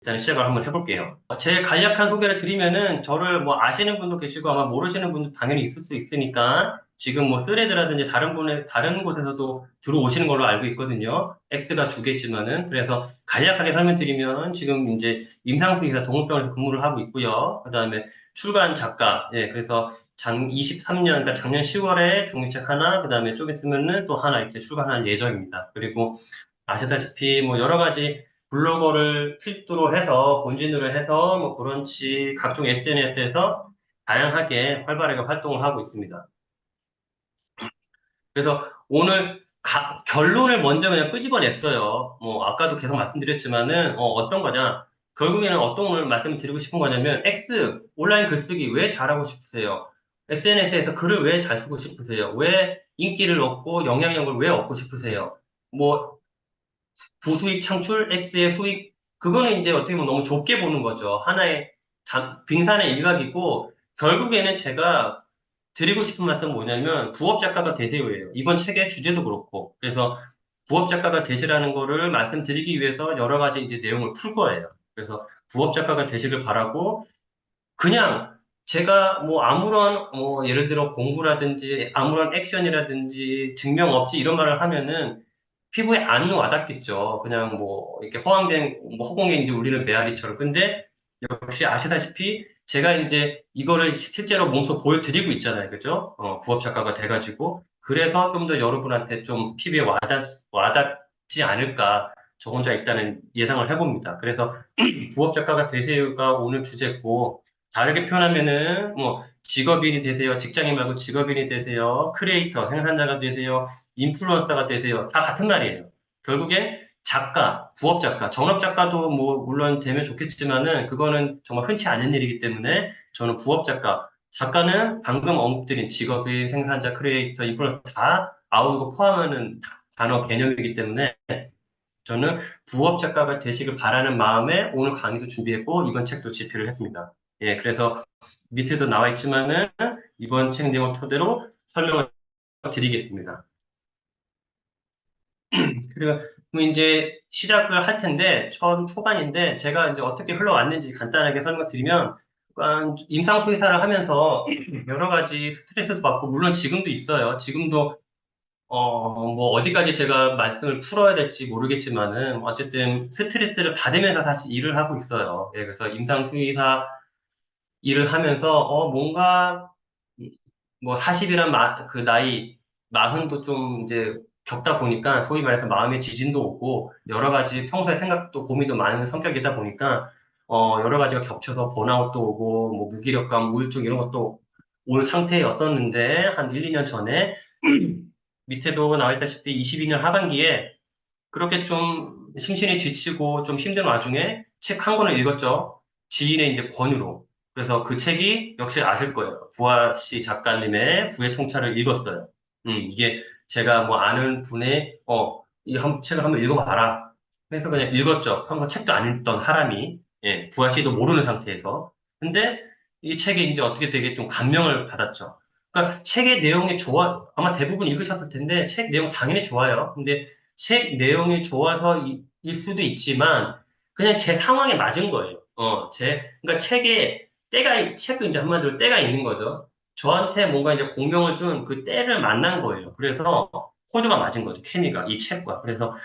일단 시작을 한번 해볼게요. 제 간략한 소개를 드리면은 저를 뭐 아시는 분도 계시고 아마 모르시는 분도 당연히 있을 수 있으니까 지금 뭐 스레드라든지 다른 곳에서도 들어오시는 걸로 알고 있거든요. X가 주겠지만은 그래서 간략하게 설명드리면 지금 이제 임상수 기사 동물병원에서 근무를 하고 있고요. 그다음에 출간 작가, 예, 그래서 23년, 그러니까 작년 10월에 종이책 하나, 그다음에 좀 있으면은 또 하나 이렇게 출간할 예정입니다. 그리고 아시다시피 뭐 여러 가지 블로거를 필두로 해서 본진으로 해서 뭐 브런치 각종 SNS에서 다양하게 활발하게 활동을 하고 있습니다. 그래서 오늘 결론을 먼저 그냥 끄집어냈어요. 뭐 아까도 계속 말씀드렸지만은 떤 거냐? 결국에는 어떤 걸 말씀을 드리고 싶은 거냐면 X 온라인 글쓰기 왜 잘하고 싶으세요? SNS에서 글을 왜 잘 쓰고 싶으세요? 왜 인기를 얻고 영향력을 왜 얻고 싶으세요? 뭐 부수익 창출, X의 수익, 그거는 이제 어떻게 보면 너무 좁게 보는 거죠. 하나의 빙산의 일각이고, 결국에는 제가 드리고 싶은 말씀은 뭐냐면, 부업 작가가 되세요예요. 이번 책의 주제도 그렇고. 그래서 부업 작가가 되시라는 거를 말씀드리기 위해서 여러 가지 이제 내용을 풀 거예요. 그래서 부업 작가가 되시길 바라고, 그냥 제가 뭐 아무런 예를 들어 공부라든지 아무런 액션이라든지 증명 없지 이런 말을 하면은 피부에 안 와닿겠죠. 그냥 뭐 이렇게 허황된 뭐 허공에 이제 울리는 메아리처럼. 근데 역시 아시다시피 제가 이제 이거를 실제로 몸소 보여드리고 있잖아요. 그죠? 부업 작가가 돼가지고. 그래서 좀 더 여러분한테 좀 피부에 와닿지 않을까. 저 혼자 일단은 예상을 해봅니다. 그래서 부업 작가가 되세요가 오늘 주제고, 다르게 표현하면은, 뭐, 직업인이 되세요. 직장인 말고 직업인이 되세요. 크리에이터, 생산자가 되세요. 인플루언서가 되세요. 다 같은 말이에요. 결국엔 작가, 부업 작가, 전업 작가도 뭐, 물론 되면 좋겠지만은, 그거는 정말 흔치 않은 일이기 때문에, 저는 부업 작가, 작가는 방금 언급드린 직업인, 생산자, 크리에이터, 인플루언서 다 아우르고 포함하는 단어 개념이기 때문에, 저는 부업 작가가 되시길 바라는 마음에 오늘 강의도 준비했고, 이번 책도 집필을 했습니다. 예, 그래서 밑에도 나와 있지만은, 이번 책 내용을 토대로 설명을 드리겠습니다. 그리고 이제 시작을 할 텐데, 처음 초반인데, 제가 이제 어떻게 흘러왔는지 간단하게 설명드리면, 임상수의사를 하면서 여러 가지 스트레스도 받고, 물론 지금도 있어요. 지금도 뭐, 어디까지 제가 말씀을 풀어야 될지 모르겠지만은, 어쨌든 스트레스를 받으면서 사실 일을 하고 있어요. 예, 그래서 임상수의사 일을 하면서, 뭔가, 뭐, 40이란 그 나이, 마흔도 좀 이제 겪다 보니까, 소위 말해서 마음의 지진도 오고, 여러 가지 평소에 생각도 고민도 많은 성격이다 보니까, 여러 가지가 겹쳐서 번아웃도 오고, 뭐, 무기력감, 우울증 이런 것도 올 상태였었는데, 한 1, 2년 전에, 밑에도 나와 있다시피 22년 하반기에 그렇게 좀 심신이 지치고 좀 힘든 와중에 책 한 권을 읽었죠. 지인의 이제 권유로. 그래서 그 책이 역시 아실 거예요. 부하 씨 작가님의 부의 통찰을 읽었어요. 이게 제가 뭐 아는 분의, 이 책을 한번 읽어봐라. 그래서 그냥 읽었죠. 평소 책도 안 읽던 사람이, 예, 부하 씨도 모르는 상태에서. 근데 이 책이 이제 어떻게 되게 좀 감명을 받았죠. 그러니까 책의 내용이 아마 대부분 읽으셨을 텐데 책 내용 당연히 좋아요. 근데 책 내용이 좋아서 일 수도 있지만, 그냥 제 상황에 맞은 거예요. 그러니까 책도 이제 한마디로 때가 있는 거죠. 저한테 뭔가 이제 공명을 준 그 때를 만난 거예요. 그래서 코드가 맞은 거죠. 케미가, 이 책과. 그래서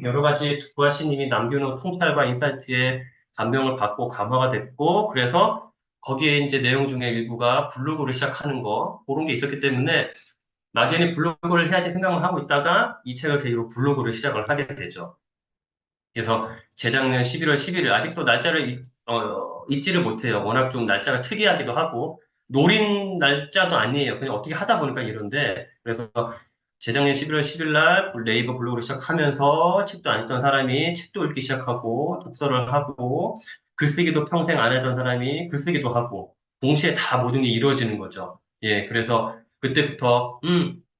여러 가지 구하시님이 남겨놓은 통찰과 인사이트에 감명을 받고 감화가 됐고, 그래서 거기에 이제 내용 중에 일부가 블로그를 시작하는 거, 그런 게 있었기 때문에 막연히 블로그를 해야지 생각을 하고 있다가 이 책을 계기로 블로그를 시작을 하게 되죠. 그래서 재작년 11월 11일, 아직도 날짜를 잊지를 못해요. 워낙 좀 날짜가 특이하기도 하고, 노린 날짜도 아니에요. 그냥 어떻게 하다 보니까 이런데, 그래서 재작년 11월 10일 날 네이버 블로그를 시작하면서 책도 안 읽던 사람이 책도 읽기 시작하고, 독서를 하고, 글쓰기도 평생 안 했던 사람이 글쓰기도 하고, 동시에 다 모든 게 이루어지는 거죠. 예, 그래서 그때부터,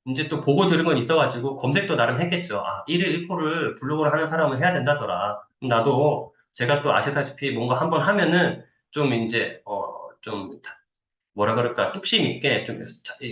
이제 또 보고 들은 건 있어가지고 검색도 나름 했겠죠. 아, 1일 1포를 블로그를 하는 사람은 해야 된다더라. 나도 제가 또 아시다시피 뭔가 한번 하면은 좀 이제, 좀 뭐라 그럴까, 뚝심 있게 좀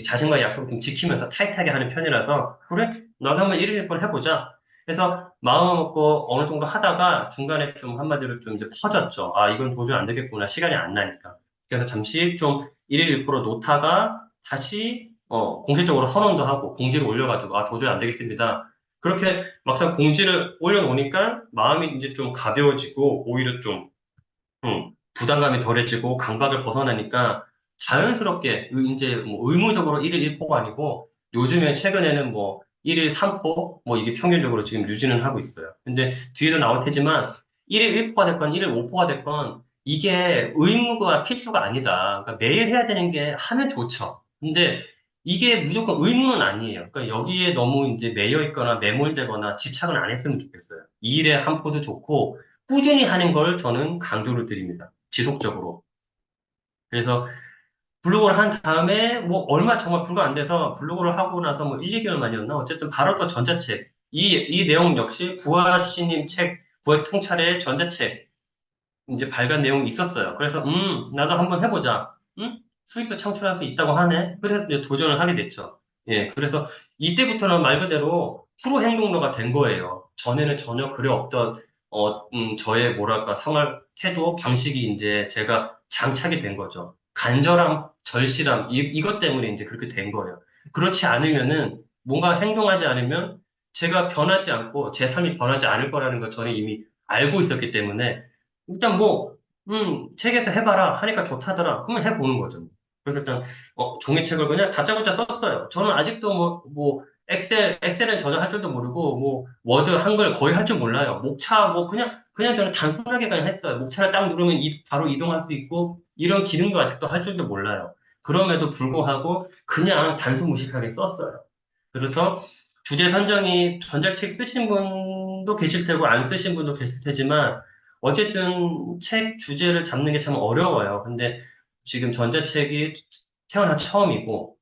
자신과의 약속을 좀 지키면서 타이트하게 하는 편이라서, 그래? 나도 한번 1일 1포를 해보자. 그래서 마음을 먹고 어느 정도 하다가 중간에 좀 한마디로 좀 이제 퍼졌죠. 아, 이건 도저히 안 되겠구나. 시간이 안 나니까. 그래서 잠시 좀 일일 일포로 놓다가 다시 공식적으로 선언도 하고 공지를 올려가지고 아, 도저히 안 되겠습니다. 그렇게 막상 공지를 올려놓으니까 마음이 이제 좀 가벼워지고 오히려 좀 부담감이 덜해지고 강박을 벗어나니까 자연스럽게 이제 뭐 의무적으로 1일 1포가 아니고 요즘에 최근에는 뭐 1일 3포 뭐 이게 평균적으로 지금 유지는 하고 있어요. 근데 뒤에도 나올 테지만 1일 1포가 됐건 1일 5포가 됐건 이게 의무가 필수가 아니다. 그러니까 매일 해야 되는 게 하면 좋죠. 근데 이게 무조건 의무는 아니에요. 그러니까 여기에 너무 이제 매여 있거나 매몰되거나 집착은 안 했으면 좋겠어요. 2일에 한 포도 좋고 꾸준히 하는 걸 저는 강조를 드립니다. 지속적으로. 그래서 블로그를 한 다음에 뭐 얼마 정말 불과 안 돼서 블로그를 하고 나서 뭐 1, 2개월 만이었나? 어쨌든 바로 또 전자책. 이 내용 역시 부하씨님 책, 부하 통찰의 전자책 이제 발간 내용이 있었어요. 그래서 나도 한번 해보자. 수익도 창출할 수 있다고 하네. 그래서 이제 도전을 하게 됐죠. 예, 그래서 이때부터는 말 그대로 프로 행동러가 된 거예요. 전에는 전혀 그래 없던 저의 뭐랄까 생활 태도 방식이 이제 제가 장착이 된 거죠. 간절함, 절실함 이것 때문에 이제 그렇게 된 거예요. 그렇지 않으면은 뭔가 행동하지 않으면 제가 변하지 않고 제 삶이 변하지 않을 거라는 걸 저는 이미 알고 있었기 때문에 일단 뭐, 책에서 해봐라 하니까 좋다더라. 그러면 해보는 거죠. 그래서 일단, 종이책을 그냥 다짜고짜 썼어요. 저는 아직도 엑셀은 전혀 할 줄도 모르고, 뭐, 워드, 한글 거의 할 줄 몰라요. 목차, 뭐, 그냥 저는 단순하게 그냥 했어요. 목차를 딱 누르면 바로 이동할 수 있고, 이런 기능도 아직도 할 줄도 몰라요. 그럼에도 불구하고, 그냥 단순무식하게 썼어요. 그래서, 주제 선정이 전자책 쓰신 분도 계실 테고, 안 쓰신 분도 계실 테지만, 어쨌든 책 주제를 잡는 게 참 어려워요. 근데 지금 전자책이 태어나 처음이고,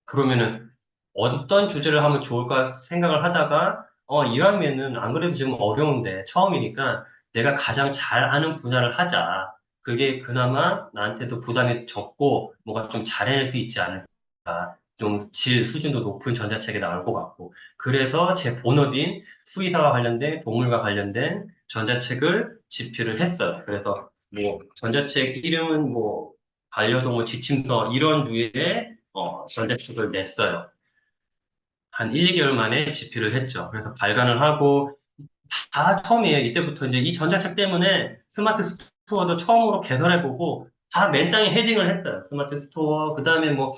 그러면은 어떤 주제를 하면 좋을까 생각을 하다가, 이왕이면은 안 그래도 지금 어려운데 처음이니까 내가 가장 잘 아는 분야를 하자. 그게 그나마 나한테도 부담이 적고 뭐가 좀 잘해낼 수 있지 않을까. 좀 수준도 높은 전자책이 나올 것 같고. 그래서 제 본업인 수의사와 관련된 동물과 관련된 전자책을 집필을 했어요. 그래서 뭐 전자책 이름은 뭐 반려동물 지침서 이런 류의 전자책을 냈어요. 한 1, 2개월 만에 집필을 했죠. 그래서 발간을 하고 다 처음이에요. 이때부터 이제 이 전자책 때문에 스마트 스토어도 처음으로 개설해보고 다 맨땅에 헤딩을 했어요. 스마트 스토어, 그 다음에 뭐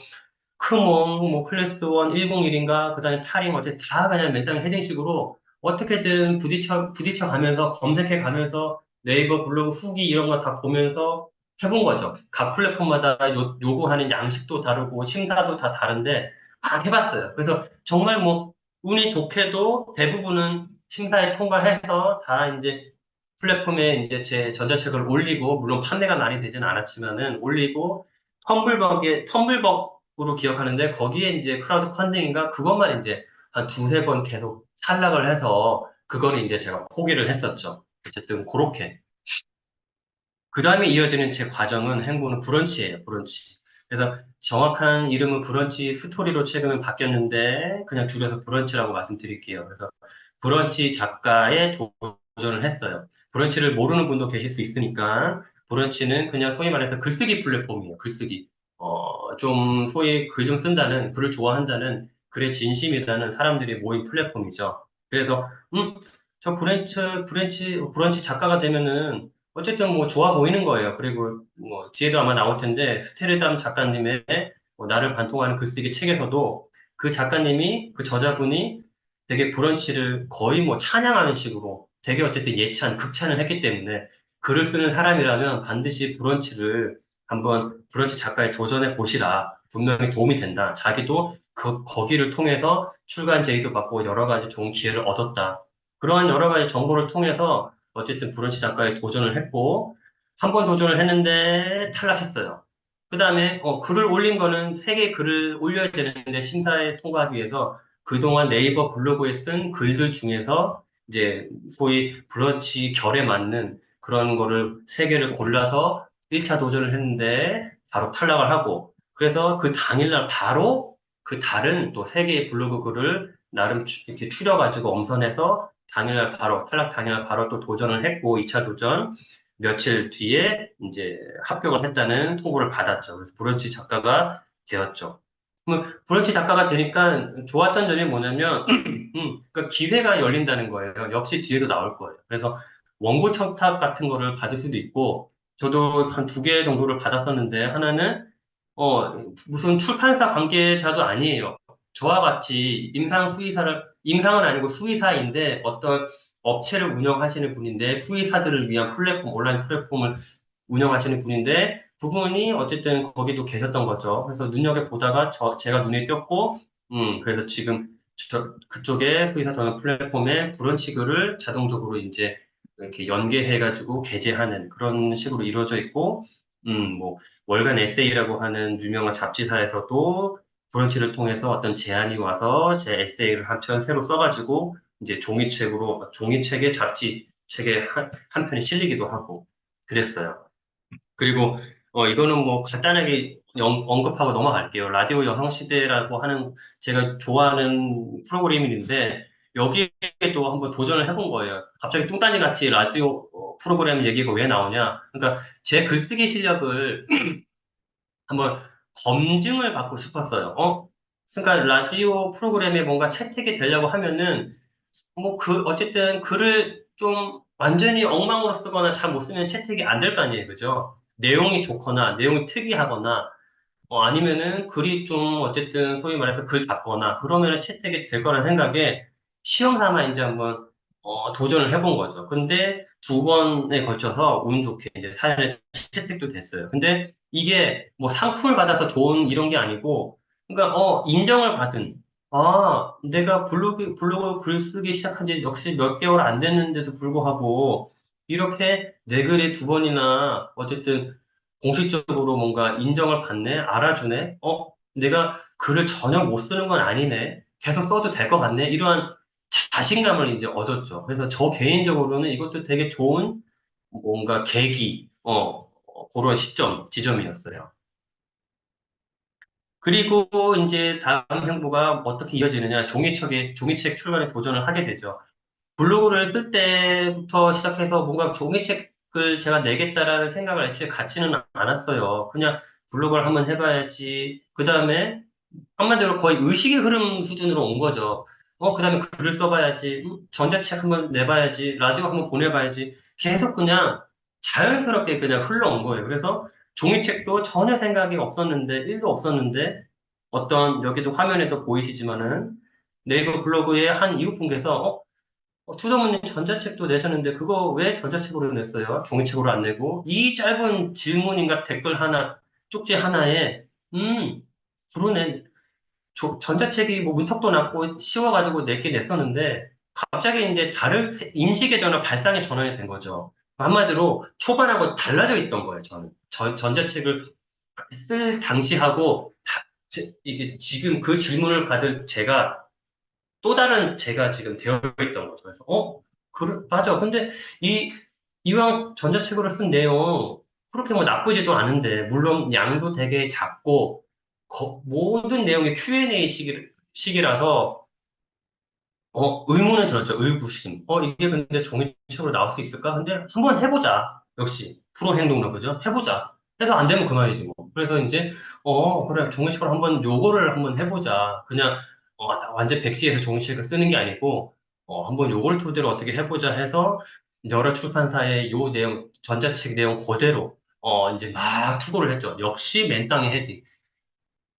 크몽, 뭐 클래스 1 101인가, 그 다음에 타림, 어째 다 그냥 맨땅에 헤딩식으로 어떻게든 부딪혀 가면서 검색해 가면서 네이버 블로그 후기 이런 거 다 보면서 해본 거죠. 각 플랫폼마다 요구하는 양식도 다르고 심사도 다 다른데 다 해봤어요. 그래서 정말 뭐 운이 좋게도 대부분은 심사에 통과해서 다 이제 플랫폼에 이제 제 전자책을 올리고 물론 판매가 많이 되지는 않았지만은 올리고 텀블벅으로 기억하는데 거기에 이제 크라우드 펀딩인가 그것만 이제 한 두세 번 계속 탈락을 해서 그거는 이제 제가 포기를 했었죠. 어쨌든 그렇게. 그 다음에 이어지는 제 과정은 행보는 브런치예요, 브런치. 그래서 정확한 이름은 브런치 스토리로 최근에 바뀌었는데 그냥 줄여서 브런치라고 말씀드릴게요. 그래서 브런치 작가의 도전을 했어요. 브런치를 모르는 분도 계실 수 있으니까 브런치는 그냥 소위 말해서 글쓰기 플랫폼이에요. 글쓰기. 좀 소위 글 좀 쓴다는, 글을 좋아한다는, 글의 진심이라는 사람들이 모인 플랫폼이죠. 그래서 저 브런치 작가가 되면은 어쨌든 뭐 좋아 보이는 거예요. 그리고 뭐 뒤에도 아마 나올 텐데 스테르담 작가님의 나를 관통하는 글쓰기 책에서도 그 작가님이 그 저자분이 되게 브런치를 거의 뭐 찬양하는 식으로 되게 어쨌든 예찬, 극찬을 했기 때문에 글을 쓰는 사람이라면 반드시 브런치를 한번 브런치 작가에 도전해 보시라. 분명히 도움이 된다. 자기도 거기를 통해서 출간 제의도 받고 여러 가지 좋은 기회를 얻었다. 그러한 여러 가지 정보를 통해서 어쨌든 브런치 작가에 도전을 했고, 한 번 도전을 했는데 탈락했어요. 그 다음에 글을 올린 거는 세 개 글을 올려야 되는데 심사에 통과하기 위해서 그동안 네이버 블로그에 쓴 글들 중에서 이제 소위 브런치 결에 맞는 그런 거를 세 개를 골라서 1차 도전을 했는데 바로 탈락을 하고 그래서 그 당일날 바로 그 다른 또 세 개의 블로그 글을 나름 이렇게 추려가지고 엄선해서 당일날 바로, 탈락 당일날 바로 또 도전을 했고, 2차 도전, 며칠 뒤에 이제 합격을 했다는 통보를 받았죠. 그래서 브런치 작가가 되었죠. 브런치 작가가 되니까 좋았던 점이 뭐냐면, 그러니까 기회가 열린다는 거예요. 역시 뒤에도 나올 거예요. 그래서 원고 청탁 같은 거를 받을 수도 있고, 저도 한 두 개 정도를 받았었는데, 하나는, 무슨 출판사 관계자도 아니에요. 저와 같이 임상은 아니고 수의사인데, 어떤 업체를 운영하시는 분인데, 수의사들을 위한 플랫폼, 온라인 플랫폼을 운영하시는 분인데, 그분이 어쨌든 거기도 계셨던 거죠. 그래서 눈여겨보다가 제가 눈에 띄었고, 그래서 지금 그쪽에 수의사 전용 플랫폼에 브런치 글을 자동적으로 이제 이렇게 연계해가지고 게재하는 그런 식으로 이루어져 있고, 뭐, 월간 에세이라고 하는 유명한 잡지사에서도 브런치를 통해서 어떤 제안이 와서 제 에세이를 한 편 새로 써가지고, 이제 종이책에 잡지책에 한 편이 실리기도 하고, 그랬어요. 그리고 이거는 뭐 간단하게 언급하고 넘어갈게요. 라디오 여성시대라고 하는 제가 좋아하는 프로그램인데 여기에도 한번 도전을 해본 거예요. 갑자기 뚱딴지 같이 라디오 프로그램 얘기가 왜 나오냐? 그러니까 제 글쓰기 실력을 한번 검증을 받고 싶었어요. 그러니까 라디오 프로그램에 뭔가 채택이 되려고 하면은 뭐 어쨌든 글을 좀 완전히 엉망으로 쓰거나 잘 못 쓰면 채택이 안 될 거 아니에요. 그죠? 내용이 좋거나, 내용이 특이하거나, 아니면은 글이 좀 어쨌든 소위 말해서 글 같거나, 그러면은 채택이 될 거라는 생각에 시험 삼아 이제 한번, 도전을 해본 거죠. 근데 두 번에 걸쳐서 운 좋게 이제 사연에 채택도 됐어요. 근데 이게 뭐 상품을 받아서 좋은 이런 게 아니고, 그러니까, 인정을 받은, 내가 블로그 글 쓰기 시작한 지 역시 몇 개월 안 됐는데도 불구하고, 이렇게 내 글이 두 번이나, 어쨌든, 공식적으로 뭔가 인정을 받네, 알아주네, 내가 글을 전혀 못 쓰는 건 아니네, 계속 써도 될 것 같네, 이러한 자신감을 이제 얻었죠. 그래서 저 개인적으로는 이것도 되게 좋은 뭔가 계기, 그런 지점이었어요. 그리고 이제 다음 행보가 어떻게 이어지느냐, 종이책 출간에 도전을 하게 되죠. 블로그를 쓸 때부터 시작해서 뭔가 종이책을 제가 내겠다라는 생각을 애초에 갖지는 않았어요. 그냥 블로그를 한번 해봐야지. 그 다음에 한마디로 거의 의식의 흐름 수준으로 온 거죠. 그 다음에 글을 써봐야지. 전자책 한번 내봐야지. 라디오 한번 보내봐야지. 계속 그냥 자연스럽게 그냥 흘러온 거예요. 그래서 종이책도 전혀 생각이 없었는데, 1도 없었는데, 여기도 화면에도 보이시지만은, 네이버 블로그의 한 이웃분께서, 투더문님 전자책도 내셨는데 그거 왜 전자책으로 냈어요? 종이책으로 안 내고? 이 짧은 질문인가 댓글 하나, 쪽지 하나에, 그러네. 전자책이 뭐 문턱도 낮고 쉬워가지고 내게 냈었는데 갑자기 이제 다른 인식의 전환, 발상의 전환이 된 거죠. 한마디로 초반하고 달라져 있던 거예요, 저는. 전자책을 쓸 당시하고 이게 지금 그 질문을 받을 제가 또 다른 제가 지금 되어 있던 거죠. 그래서, 맞아. 근데 이, 이왕 전자책으로 쓴 내용, 그렇게 뭐 나쁘지도 않은데, 물론 양도 되게 작고, 모든 내용이 Q&A 식이라서, 의문은 들었죠. 의구심. 이게 근데 종이책으로 나올 수 있을까? 근데 한번 해보자. 역시, 프로 행동론, 그죠? 해보자. 해서 안 되면 그만이지 뭐. 그래서 이제, 그래, 종이책으로 요거를 한번 해보자. 그냥, 완전 백지에서 종이책을 쓰는 게 아니고, 한번 요걸 토대로 어떻게 해보자 해서, 여러 출판사의 요 내용, 전자책 내용 그대로, 이제 막 투고를 했죠. 역시 맨땅에 헤딩.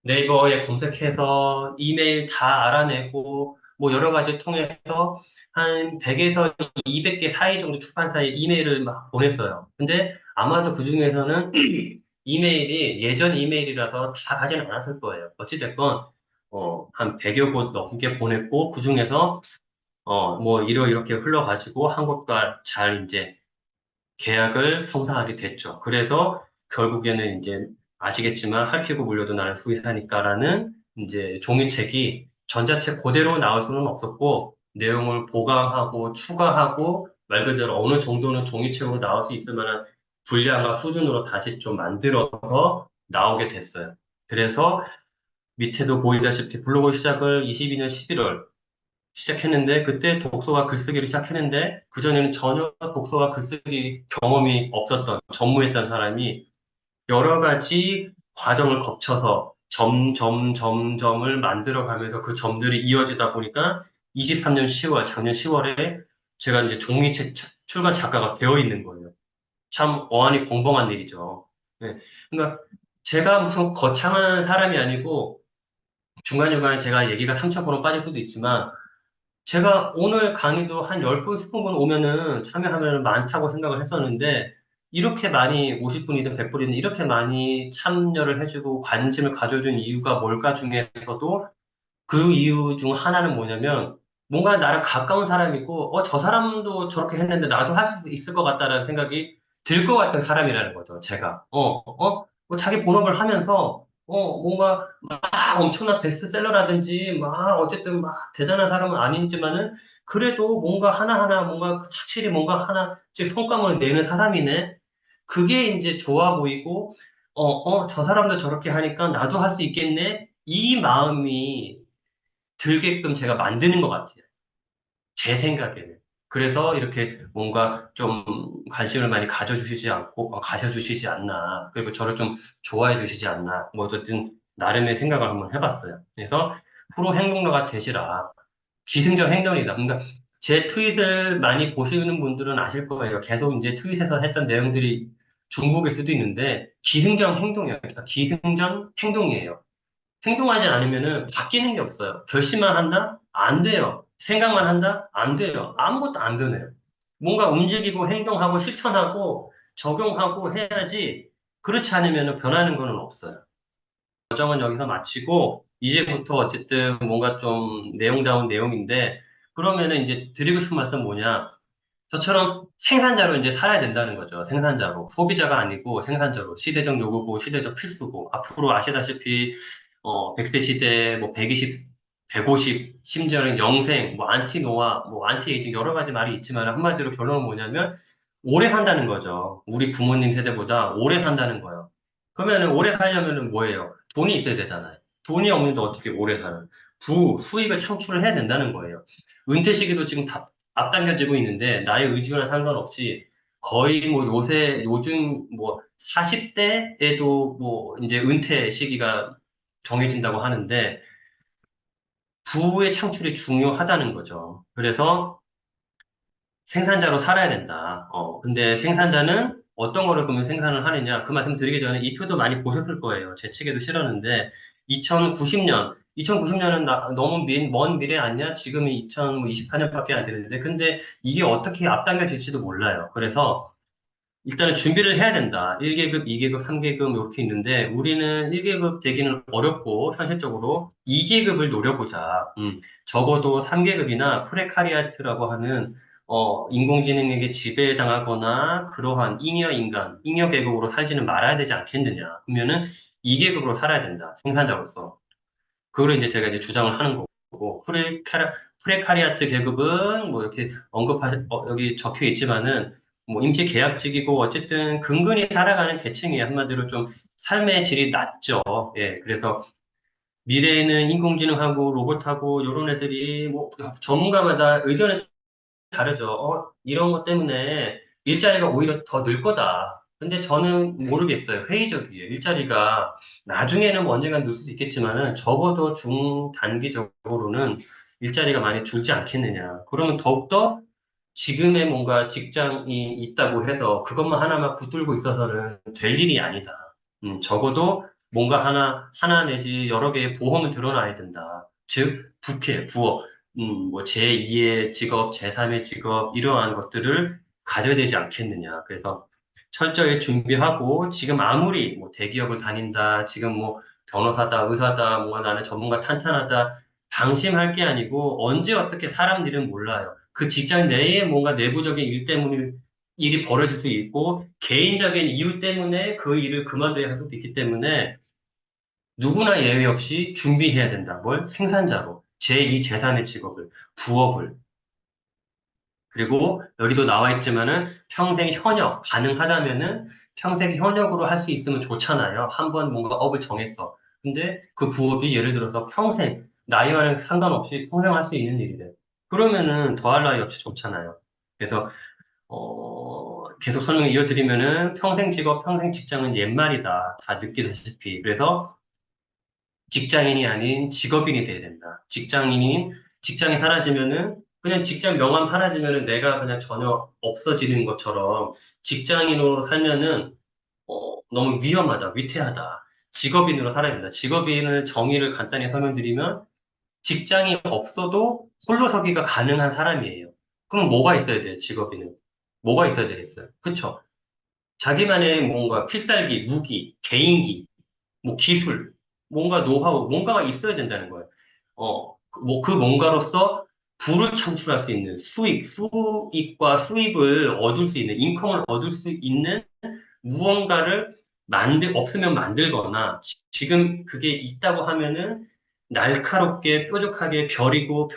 네이버에 검색해서 이메일 다 알아내고 뭐 여러 가지 통해서 한 100에서 200개 사이 정도 출판사에 이메일을 막 보냈어요. 근데 아마도 그 중에서는 이메일이 예전 이메일이라서 다 가지는 않았을 거예요. 어찌됐건 한 100여 곳 넘게 보냈고 그 중에서 뭐 이렇게 흘러가지고 한국과 잘 이제 계약을 성사하게 됐죠. 그래서 결국에는 이제 아시겠지만 핥히고 물려도 나는 수의사니까라는 이제 종이책이 전자책 그대로 나올 수는 없었고 내용을 보강하고 추가하고 말 그대로 어느 정도는 종이책으로 나올 수 있을 만한 분량과 수준으로 다시 좀 만들어서 나오게 됐어요. 그래서 밑에도 보이다시피 블로그 시작을 22년 11월 시작했는데 그때 독서와 글쓰기를 시작했는데 그전에는 전혀 독서와 글쓰기 경험이 없었던 전무했던 사람이 여러 가지 과정을 거쳐서 점점점점을 만들어가면서 그 점들이 이어지다 보니까 23년 10월, 작년 10월에 제가 이제 종이책 출간 작가가 되어 있는 거예요. 참 어안이 벙벙한 일이죠. 네. 그러니까 제가 무슨 거창한 사람이 아니고 중간중간에 제가 얘기가 삼천포로 빠질 수도 있지만 제가 오늘 강의도 한 10분, 20분 오면은 참여하면 많다고 생각을 했었는데, 이렇게 많이 50분이든 100분이든 이렇게 많이 참여를 해주고 관심을 가져준 이유가 뭘까 중에서도 그 이유 중 하나는 뭐냐면, 뭔가 나랑 가까운 사람이고, 저 사람도 저렇게 했는데 나도 할 수 있을 것 같다라는 생각이 들 것 같은 사람이라는 거죠, 제가. 뭐 자기 본업을 하면서, 뭔가 엄청난 베스트셀러라든지 막 어쨌든 막 대단한 사람은 아니지만은 그래도 뭔가 하나하나 뭔가 그 착실히 뭔가 하나씩 성과물을 내는 사람이네. 그게 이제 좋아 보이고 저 사람도 저렇게 하니까 나도 할 수 있겠네. 이 마음이 들게끔 제가 만드는 것 같아요. 제 생각에는. 그래서 이렇게 뭔가 좀 관심을 많이 가져주시지 않고, 가져주시지 않나. 그리고 저를 좀 좋아해 주시지 않나. 뭐 어쨌든 나름의 생각을 한번 해봤어요. 그래서 프로 행동가가 되시라. 기승전 행동이다. 그러니까 제 트윗을 많이 보시는 분들은 아실 거예요. 계속 이제 트윗에서 했던 내용들이 중복일 수도 있는데, 기승전 행동이에요. 그러니까 기승전 행동이에요. 행동하지 않으면은 바뀌는 게 없어요. 결심만 한다? 안 돼요. 생각만 한다? 안 돼요. 아무것도 안 변해요. 뭔가 움직이고 행동하고 실천하고 적용하고 해야지 그렇지 않으면 변하는 거는 없어요. 과정은 여기서 마치고 이제부터 어쨌든 뭔가 좀 내용다운 내용인데 그러면은 이제 드리고 싶은 말씀 뭐냐? 저처럼 생산자로 이제 살아야 된다는 거죠. 생산자로. 소비자가 아니고 생산자로. 시대적 요구고 시대적 필수고. 앞으로 아시다시피, 100세 시대, 뭐 120, 150, 심지어는 영생, 뭐 안티노화, 뭐 안티에이징 여러 가지 말이 있지만 한마디로 결론은 뭐냐면 오래 산다는 거죠. 우리 부모님 세대보다 오래 산다는 거예요. 그러면은 오래 살려면은 뭐예요? 돈이 있어야 되잖아요. 돈이 없는데 어떻게 오래 사는? 수익을 창출을 해야 된다는 거예요. 은퇴 시기도 지금 다 앞당겨지고 있는데 나의 의지와 상관없이 거의 뭐 요즘 뭐 40대에도 뭐 이제 은퇴 시기가 정해진다고 하는데 부의 창출이 중요하다는 거죠. 그래서 생산자로 살아야 된다. 근데 생산자는 어떤 거를 그러면 생산을 하느냐? 그 말씀 드리기 전에 이 표도 많이 보셨을 거예요. 제 책에도 실었는데, 2090년은 너무 먼 미래 아니야? 지금이 2024년밖에 안 되는데, 근데 이게 어떻게 앞당겨질지도 몰라요. 그래서 일단은 준비를 해야 된다. 1계급, 2계급, 3계급 이렇게 있는데 우리는 1계급 되기는 어렵고 현실적으로 2계급을 노려보자. 적어도 3계급이나 프레카리아트라고 하는 인공지능에게 지배당하거나 그러한 잉여 인간, 잉여 계급으로 살지는 말아야 되지 않겠느냐. 그러면은 2계급으로 살아야 된다. 생산자로서. 그걸 이제 제가 이제 주장을 하는 거고 프레카리아트 계급은 뭐 이렇게 여기 적혀 있지만은 뭐 임시 계약직이고 어쨌든 근근히 살아가는 계층이에요. 한마디로 좀 삶의 질이 낮죠. 예, 그래서 미래에는 인공지능하고 로봇하고 이런 애들이 뭐 전문가마다 의견이 다르죠. 이런 것 때문에 일자리가 오히려 더 늘 거다. 근데 저는 모르겠어요. 회의적이에요. 일자리가 나중에는 언젠간 늘 수도 있겠지만은 적어도 중단기적으로는 일자리가 많이 줄지 않겠느냐. 그러면 더욱더 지금의 뭔가 직장이 있다고 해서 그것만 하나만 붙들고 있어서는 될 일이 아니다. 적어도 뭔가 하나 내지 여러 개의 보험은 드러나야 된다. 즉, 부업. 뭐 제2의 직업, 제3의 직업, 이러한 것들을 가져야 되지 않겠느냐. 그래서 철저히 준비하고, 지금 아무리 뭐 대기업을 다닌다, 지금 뭐 변호사다, 의사다, 뭐 나는 전문가 탄탄하다, 방심할 게 아니고, 언제 어떻게 사람 일은 몰라요. 그 직장 내에 뭔가 내부적인 일 때문에 일이 벌어질 수 있고, 개인적인 이유 때문에 그 일을 그만둬야 할 수도 있기 때문에, 누구나 예외 없이 준비해야 된다. 뭘? 생산자로. 제2, 제3의 직업을, 부업을. 그리고 여기도 나와 있지만은 평생 현역, 가능하다면은 평생 현역으로 할 수 있으면 좋잖아요. 한번 뭔가 업을 정했어. 근데 그 부업이 예를 들어서 평생, 나이와는 상관없이 평생 할 수 있는 일이래. 그러면은 더할 나위 없이 좋잖아요. 그래서 계속 설명 이어드리면은 평생 직업, 평생 직장은 옛말이다. 다 느끼다시피. 그래서 직장인이 아닌 직업인이 돼야 된다. 직장이 사라지면은 그냥 직장 명함 사라지면은 내가 그냥 전혀 없어지는 것처럼 직장인으로 살면은 너무 위험하다, 위태하다. 직업인으로 살아야 된다. 직업인을 정의를 간단히 설명드리면 직장이 없어도 홀로서기가 가능한 사람이에요. 그럼 뭐가 있어야 돼요, 직업인은? 뭐가 있어야 되겠어요? 그쵸? 자기만의 뭔가 필살기, 무기, 개인기, 뭐 기술, 뭔가 노하우, 뭔가가 있어야 된다는 거예요. 뭐 그 뭔가로서 부를 창출할 수 있는 수익과 수입을 얻을 수 있는, 인컴을 얻을 수 있는 무언가를 없으면 만들거나, 지금 그게 있다고 하면은 날카롭게, 뾰족하게 벼리고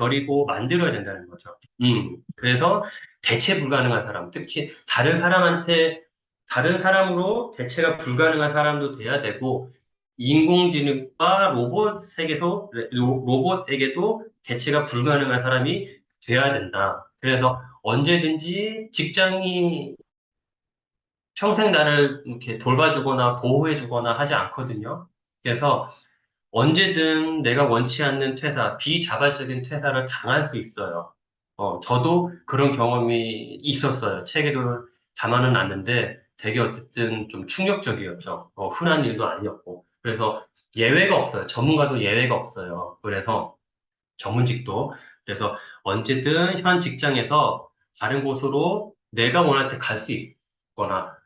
만들어야 된다는 거죠. 그래서 대체 불가능한 사람, 특히 다른 사람으로 대체가 불가능한 사람도 돼야 되고, 인공지능과 로봇에게도 대체가 불가능한 사람이 돼야 된다. 그래서 언제든지 직장이 평생 나를 이렇게 돌봐주거나 보호해주거나 하지 않거든요. 그래서 언제든 내가 원치 않는 비자발적인 퇴사를 당할 수 있어요. 저도 그런 경험이 있었어요. 책에도 담아는 놨는데 되게 어쨌든 좀 충격적이었죠. 흔한 일도 아니었고. 그래서 예외가 없어요. 전문가도 예외가 없어요. 그래서 전문직도. 그래서 언제든 현 직장에서 다른 곳으로 내가 원할 때 갈 수 있거나,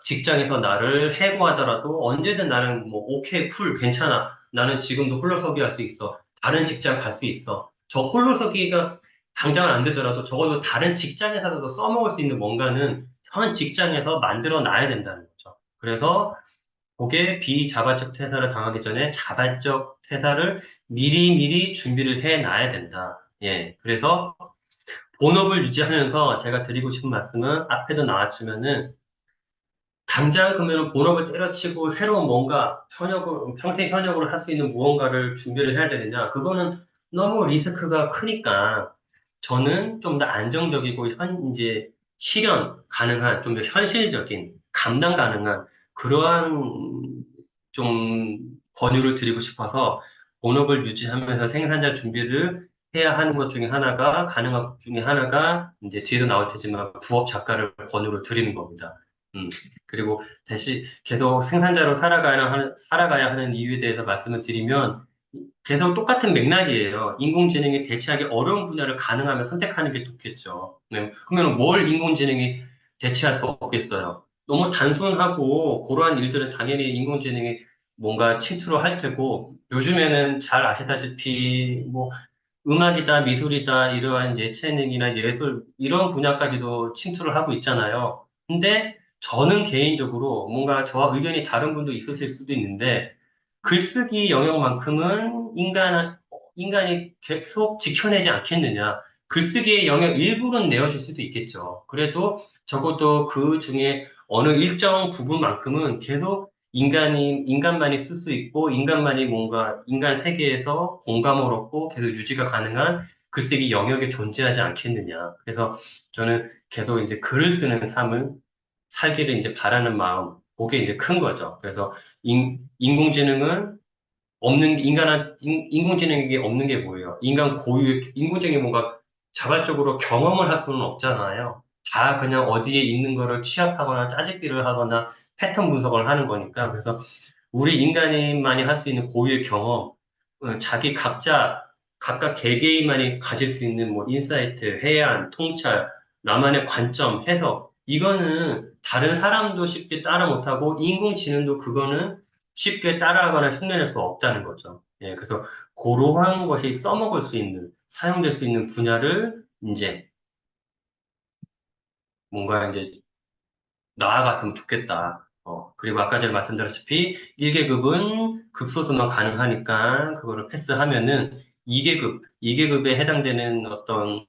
직장에서 나를 해고하더라도 언제든 나는 뭐, 오케이, 쿨, 괜찮아. 나는 지금도 홀로서기 할 수 있어. 다른 직장 갈 수 있어. 저 홀로서기가 당장은 안 되더라도 적어도 다른 직장에서도 써먹을 수 있는 뭔가는 현 직장에서 만들어 놔야 된다는 거죠. 그래서 그게 비자발적 퇴사를 당하기 전에 자발적 퇴사를 미리미리 준비를 해 놔야 된다. 예. 그래서 본업을 유지하면서 제가 드리고 싶은 말씀은 앞에도 나왔지만은 당장 그러면 본업을 때려치고 새로운 뭔가 평생 현역으로 할 수 있는 무언가를 준비를 해야 되느냐? 그거는 너무 리스크가 크니까 저는 좀 더 안정적이고 이제 실현 가능한, 좀 더 현실적인, 감당 가능한 그러한 좀 권유를 드리고 싶어서 본업을 유지하면서 생산자 준비를 해야 하는 것 중에 가능한 것 중에 하나가 이제 뒤에도 나올 테지만 부업 작가를 권유를 드리는 겁니다. 음. 그리고 대신 계속 생산자로 살아가야 하는 이유에 대해서 말씀을 드리면 계속 똑같은 맥락이에요. 인공지능이 대체하기 어려운 분야를 가능하면 선택하는 게 좋겠죠. 네. 그러면 뭘 인공지능이 대체할 수 없겠어요. 너무 단순하고 그러한 일들은 당연히 인공지능이 뭔가 침투를 할 테고, 요즘에는 잘 아시다시피 뭐 음악이다, 미술이다, 이러한 예체능이나 예술, 이런 분야까지도 침투를 하고 있잖아요. 근데 저는 개인적으로 뭔가 저와 의견이 다른 분도 있으실 수도 있는데, 글쓰기 영역만큼은 인간이 계속 지켜내지 않겠느냐. 글쓰기의 영역 일부는 내어줄 수도 있겠죠. 그래도 적어도 그 중에 어느 일정 부분만큼은 계속 인간만이 쓸 수 있고, 인간만이 뭔가 인간 세계에서 공감을 얻고 계속 유지가 가능한 글쓰기 영역에 존재하지 않겠느냐. 그래서 저는 계속 이제 글을 쓰는 삶을 살기를 이제 바라는 마음, 그게 이제 큰 거죠. 그래서 인공지능은 인공지능에게 없는 게 뭐예요? 인공지능이 뭔가 자발적으로 경험을 할 수는 없잖아요. 다 그냥 어디에 있는 거를 취합하거나 짜집기를 하거나 패턴 분석을 하는 거니까. 그래서 우리 인간만이 할 수 있는 고유의 경험, 각각 개개인만이 가질 수 있는 뭐 인사이트, 해안, 통찰, 나만의 관점, 해석, 이거는 다른 사람도 쉽게 따라 못하고 인공지능도 그거는 쉽게 따라하거나 흉내낼 수 없다는 거죠. 예, 그래서 그러한 것이 써먹을 수 있는, 사용될 수 있는 분야를 이제 뭔가 이제 나아갔으면 좋겠다. 그리고 아까 전에 말씀드렸다시피 1계급은 극소수만 가능하니까 그거를 패스하면은 2계급에 해당되는 어떤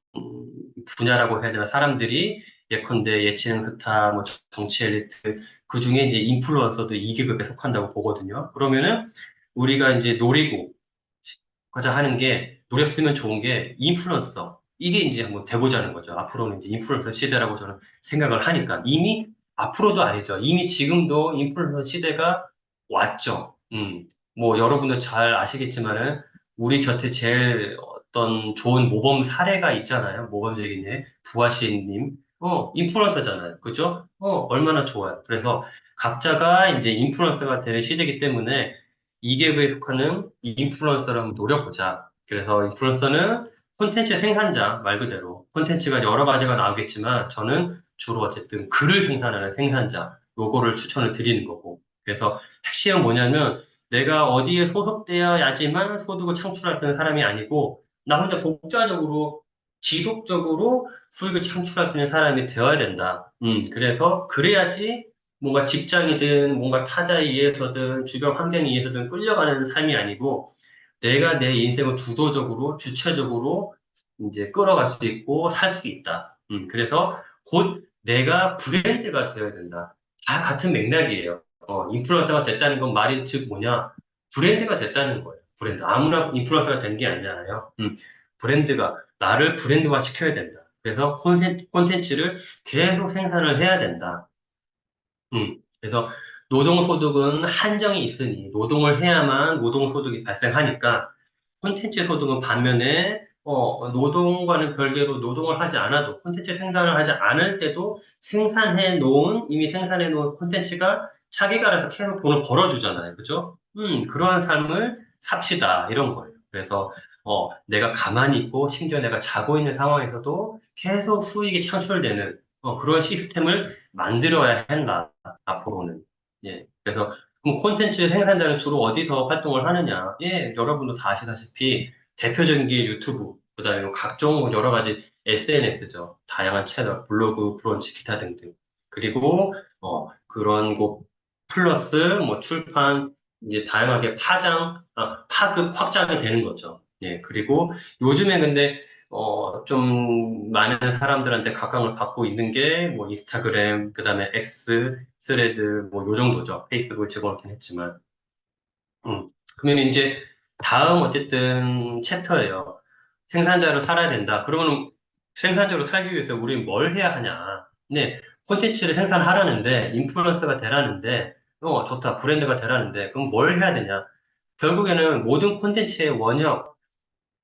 분야라고 해야 되나 사람들이 예컨대 예체능 스타, 뭐 정치 엘리트, 그 중에 이제 인플루언서도 2계급에 속한다고 보거든요. 그러면은 우리가 이제 노리고 가자 하는 게, 노렸으면 좋은 게 인플루언서. 이게 이제 한번 돼보자는 거죠. 앞으로는 이제 인플루언서 시대라고 저는 생각을 하니까. 이미, 앞으로도 아니죠. 이미 지금도 인플루언서 시대가 왔죠. 뭐, 여러분도 잘 아시겠지만은, 우리 곁에 제일 어떤 좋은 모범 사례가 있잖아요. 모범적인 예. 부하시님. 인플루언서잖아요. 그죠? 얼마나 좋아요. 그래서 각자가 이제 인플루언서가 되는 시대이기 때문에, 이계부에 속하는 이 인플루언서를 한번 노려보자. 그래서 인플루언서는 콘텐츠 생산자 말 그대로 콘텐츠가 여러 가지가 나오겠지만 저는 주로 어쨌든 글을 생산하는 생산자 요거를 추천을 드리는 거고. 그래서 핵심은 뭐냐면 내가 어디에 소속되어야지만 소득을 창출할 수 있는 사람이 아니고 나 혼자 독자적으로 지속적으로 수익을 창출할 수 있는 사람이 되어야 된다. 그래서 그래야지 뭔가 직장이든 뭔가 타자에 의해서든 주변 환경에 의해서든 끌려가는 삶이 아니고 내가 내 인생을 주도적으로 주체적으로 이제 끌어갈 수 있고 살 수 있다. 그래서 곧 내가 브랜드가 되어야 된다. 다 같은 맥락이에요. 인플루언서가 됐다는 건 말이 즉 뭐냐? 브랜드가 됐다는 거예요. 브랜드. 아무나 인플루언서가 된 게 아니잖아요. 브랜드가 나를 브랜드화 시켜야 된다. 그래서 콘텐츠를 계속 생산을 해야 된다. 그래서 노동소득은 한정이 있으니 노동을 해야만 노동소득이 발생하니까 콘텐츠 소득은 반면에 노동과는 별개로 노동을 하지 않아도 콘텐츠 생산을 하지 않을 때도 이미 생산해 놓은 콘텐츠가 자기가 알아서 계속 돈을 벌어주잖아요. 그죠? 그러한 삶을 삽시다. 이런 거예요. 그래서 내가 가만히 있고 심지어 내가 자고 있는 상황에서도 계속 수익이 창출되는 그런 시스템을 만들어야 한다. 앞으로는. 예. 그래서 그럼 콘텐츠 생산자는 주로 어디서 활동을 하느냐? 예, 여러분도 다 아시다시피 대표적인 게 유튜브, 그다음에 각종 뭐 여러 가지 SNS죠. 다양한 채널, 블로그, 브런치, 기타 등등. 그리고 그런 곳 플러스 뭐 출판 이제 다양하게 파급 확장이 되는 거죠. 예, 그리고 요즘에 근데 좀 많은 사람들한테 각광을 받고 있는 게 뭐 인스타그램, 그다음에 X, 스레드 뭐 요 정도죠. 페이스북을 집어넣긴 했지만. 그러면 이제 다음 어쨌든 챕터예요. 생산자로 살아야 된다. 그러면 생산자로 살기 위해서 우리는 뭘 해야 하냐? 네, 콘텐츠를 생산하라는데, 인플루언서가 되라는데, 좋다, 브랜드가 되라는데, 그럼 뭘 해야 되냐? 결국에는 모든 콘텐츠의 원형,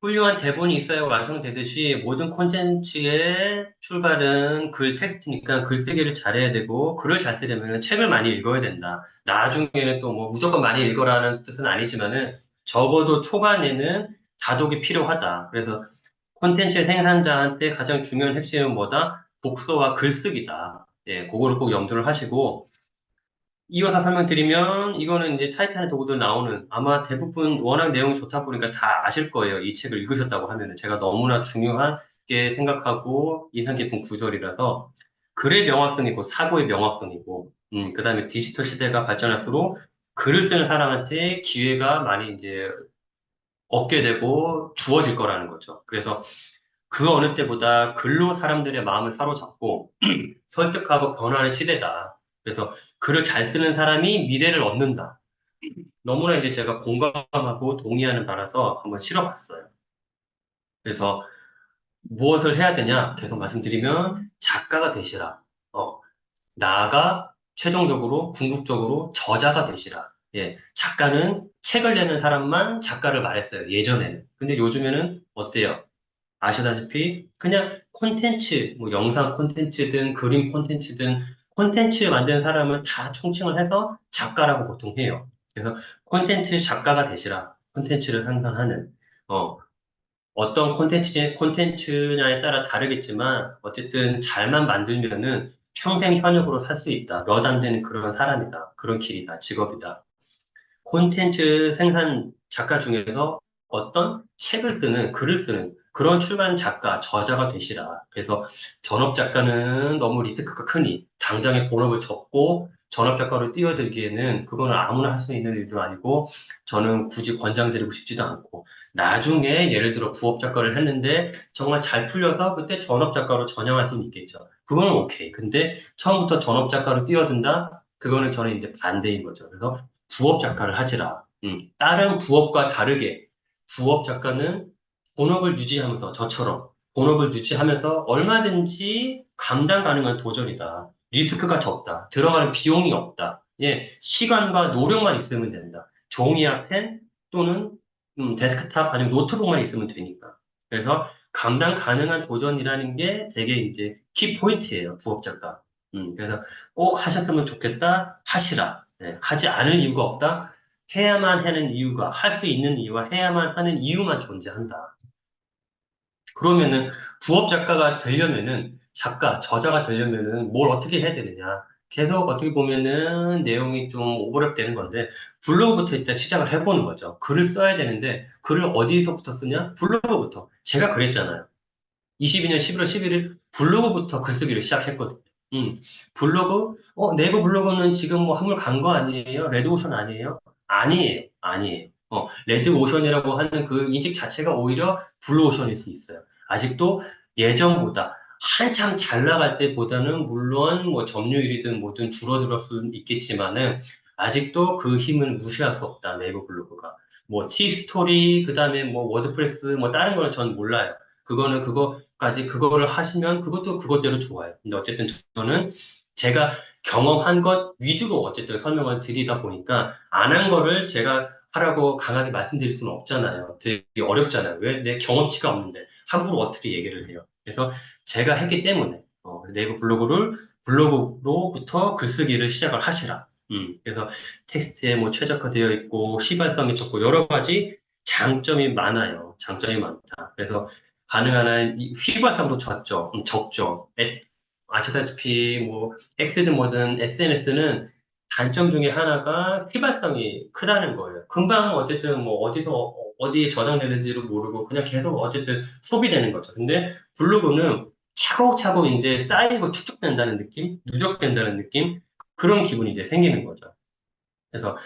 훌륭한 대본이 있어야 완성되듯이 모든 콘텐츠의 출발은 글 텍스트니까 글쓰기를 잘해야 되고 글을 잘 쓰려면 책을 많이 읽어야 된다. 나중에는 또 뭐 무조건 많이 읽어라는 뜻은 아니지만은 적어도 초반에는 다독이 필요하다. 그래서 콘텐츠 생산자한테 가장 중요한 핵심은 뭐다? 독서와 글쓰기다. 예, 그거를 꼭 염두를 하시고 이어서 설명드리면 이거는 이제 타이탄의 도구들 나오는 아마 대부분 워낙 내용이 좋다 보니까 다 아실 거예요. 이 책을 읽으셨다고 하면은 제가 너무나 중요하게 생각하고 인상 깊은 구절이라서 글의 명확성이고 사고의 명확성이고 그다음에 디지털 시대가 발전할수록 글을 쓰는 사람한테 기회가 많이 이제 얻게 되고 주어질 거라는 거죠. 그래서 그 어느 때보다 글로 사람들의 마음을 사로잡고 설득하고 변화하는 시대다. 그래서 글을 잘 쓰는 사람이 미래를 얻는다. 너무나 이제 제가 공감하고 동의하는 바라서 한번 실어봤어요. 그래서 무엇을 해야 되냐? 계속 말씀드리면 작가가 되시라. 어, 나아가 최종적으로 궁극적으로 저자가 되시라. 예, 작가는 책을 내는 사람만 작가를 말했어요. 예전에는. 근데 요즘에는 어때요? 아시다시피 그냥 콘텐츠, 뭐 영상 콘텐츠든 그림 콘텐츠든 콘텐츠 만드는 사람은 다 총칭을 해서 작가라고 보통 해요. 그래서 콘텐츠 작가가 되시라. 콘텐츠를 생산하는. 어떤 콘텐츠냐에 따라 다르겠지만 어쨌든 잘만 만들면은 평생 현역으로 살 수 있다. 몇 안 되는 그런 사람이다. 그런 길이다. 직업이다. 콘텐츠 생산 작가 중에서 어떤 책을 쓰는, 글을 쓰는 그런 출간 작가, 저자가 되시라. 그래서 전업 작가는 너무 리스크가 크니 당장에 본업을 접고 전업 작가로 뛰어들기에는 그거는 아무나 할 수 있는 일도 아니고 저는 굳이 권장드리고 싶지도 않고 나중에 예를 들어 부업 작가를 했는데 정말 잘 풀려서 그때 전업 작가로 전향할 수는 있겠죠. 그거는 오케이. 근데 처음부터 전업 작가로 뛰어든다? 그거는 저는 이제 반대인 거죠. 그래서 부업 작가를 하지라. 다른 부업과 다르게 부업 작가는 본업을 유지하면서 저처럼 본업을 유지하면서 얼마든지 감당 가능한 도전이다. 리스크가 적다. 들어가는 비용이 없다. 예, 시간과 노력만 있으면 된다. 종이와 펜 또는 데스크탑 아니면 노트북만 있으면 되니까. 그래서 감당 가능한 도전이라는 게 되게 이제 키 포인트예요. 부업 작가. 그래서 꼭 하셨으면 좋겠다. 하시라. 예, 하지 않을 이유가 없다. 해야만 하는 이유가, 할 수 있는 이유와 해야만 하는 이유만 존재한다. 그러면은 부업 작가가 되려면은 저자가 되려면은 뭘 어떻게 해야 되느냐. 계속 어떻게 보면은 내용이 좀 오버랩 되는 건데 블로그부터 일단 시작을 해보는 거죠. 글을 써야 되는데 글을 어디서부터 쓰냐? 블로그부터. 제가 그랬잖아요. 22년 11월 11일 블로그부터 글쓰기를 시작했거든요. 음, 네이버 블로그는 지금 뭐 한물 간 거 아니에요? 레드오션 아니에요? 아니에요. 아니에요. 레드오션이라고 하는 그 인식 자체가 오히려 블루오션일 수 있어요. 아직도 예전보다 한참 잘 나갈 때보다는 물론 뭐 점유율이든 뭐든 줄어들 수는 있겠지만은 아직도 그 힘은 무시할 수 없다. 네이버 블로그가. 뭐 티스토리, 그 다음에 뭐 워드프레스, 뭐 다른 거는 전 몰라요. 그거는 그거까지 그거를 하시면 그것도 그것대로 좋아요. 근데 어쨌든 저는 제가 경험한 것 위주로 어쨌든 설명을 드리다 보니까 안 한 거를 제가 하라고 강하게 말씀드릴 수는 없잖아요. 되게 어렵잖아요. 왜? 내 경험치가 없는데 함부로 어떻게 얘기를 해요. 그래서 제가 했기 때문에 네이버 블로그로부터 글쓰기를 시작을 하시라. 그래서 텍스트에 뭐 최적화되어 있고 시발성이 좋고 여러 가지 장점이 많아요. 장점이 많다. 그래서 가능한 한 휘발성도 적죠. 아시다시피 뭐 X든 뭐든 SNS는 단점 중에 하나가 휘발성이 크다는 거예요. 금방 어쨌든 뭐 어디에 저장되는지를 모르고 그냥 계속 어쨌든 소비되는 거죠. 근데 블로그는 차곡차곡 이제 쌓이고 축적된다는 느낌, 누적된다는 느낌, 그런 기분이 이제 생기는 거죠. 그래서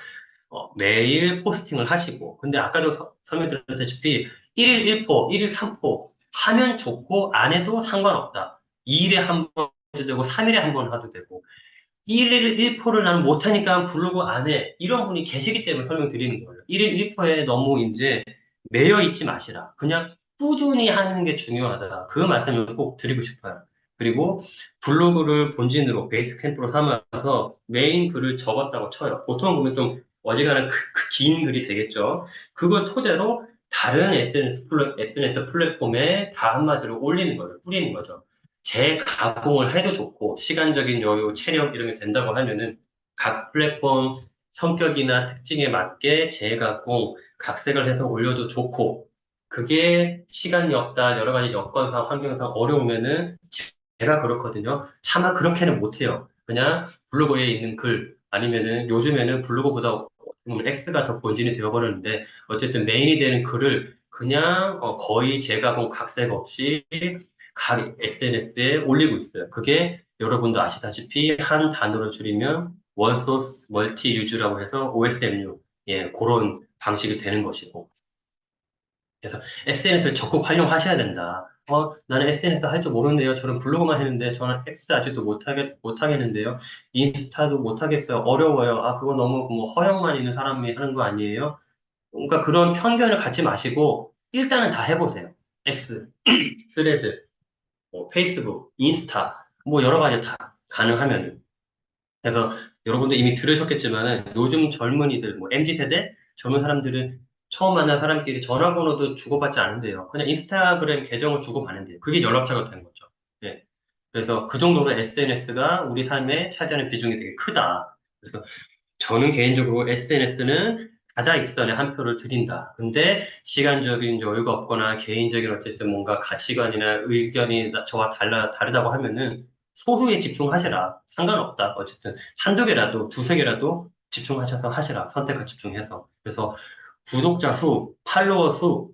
매일 포스팅을 하시고, 근데 아까도 설명드렸다시피 1일 1포, 1일 3포 하면 좋고 안 해도 상관없다. 2일에 한 번 해도 되고 3일에 한 번 해도 되고 1일 1포를 나는 못하니까 블로그 안 해. 이런 분이 계시기 때문에 설명드리는 거예요. 1일 1포에 너무 이제 매여 있지 마시라. 그냥 꾸준히 하는 게 중요하다. 그 말씀을 꼭 드리고 싶어요. 그리고 블로그를 본진으로 베이스 캠프로 삼아서 메인 글을 적었다고 쳐요. 보통 보면 좀 어지간한 긴 글이 되겠죠. 그걸 토대로 다른 SNS 플랫폼에 다 한마디로 올리는 거죠. 뿌리는 거죠. 재가공을 해도 좋고, 시간적인 여유, 체력 이런 게 된다고 하면은 각 플랫폼 성격이나 특징에 맞게 재가공, 각색을 해서 올려도 좋고, 그게 시간이 없다, 여러 가지 여건상, 환경상 어려우면은 제가 그렇거든요. 차마 그렇게는 못해요. 그냥 블로그에 있는 글, 아니면은 요즘에는 블로그보다 X가 더 본진이 되어버렸는데, 어쨌든 메인이 되는 글을 그냥 거의 재가공 각색 없이 각 SNS에 올리고 있어요. 그게 여러분도 아시다시피 한 단어로 줄이면 원소스 멀티 유즈라고 해서 OSMU, 예, 그런 방식이 되는 것이고. 그래서 SNS를 적극 활용하셔야 된다. 나는 SNS 할 줄 모르는데요. 저는 블로그만 했는데 저는 X 아직도 못하겠는데요. 인스타도 못하겠어요. 어려워요. 그거 너무 뭐 허영만 있는 사람이 하는 거 아니에요? 그러니까 그런 편견을 갖지 마시고 일단은 다 해보세요. X, 스레드, 뭐 페이스북, 인스타, 뭐 여러 가지 다 가능하면. 그래서 여러분도 이미 들으셨겠지만은 요즘 젊은이들, 뭐 MZ 세대 젊은 사람들은 처음 만난 사람끼리 전화번호도 주고받지 않은데요. 그냥 인스타그램 계정을 주고받는데요. 그게 연락처가 된 거죠. 예. 그래서 그 정도로 SNS가 우리 삶에 차지하는 비중이 되게 크다. 그래서 저는 개인적으로 SNS는 다다익선에 한 표를 드린다. 근데 시간적인 여유가 없거나 개인적인 어쨌든 뭔가 가치관이나 의견이 저와 다르다고 하면은 소수에 집중하시라. 상관없다. 어쨌든 한두 개라도, 두세 개라도 집중하셔서 하시라. 선택과 집중해서. 그래서 구독자 수, 팔로워 수,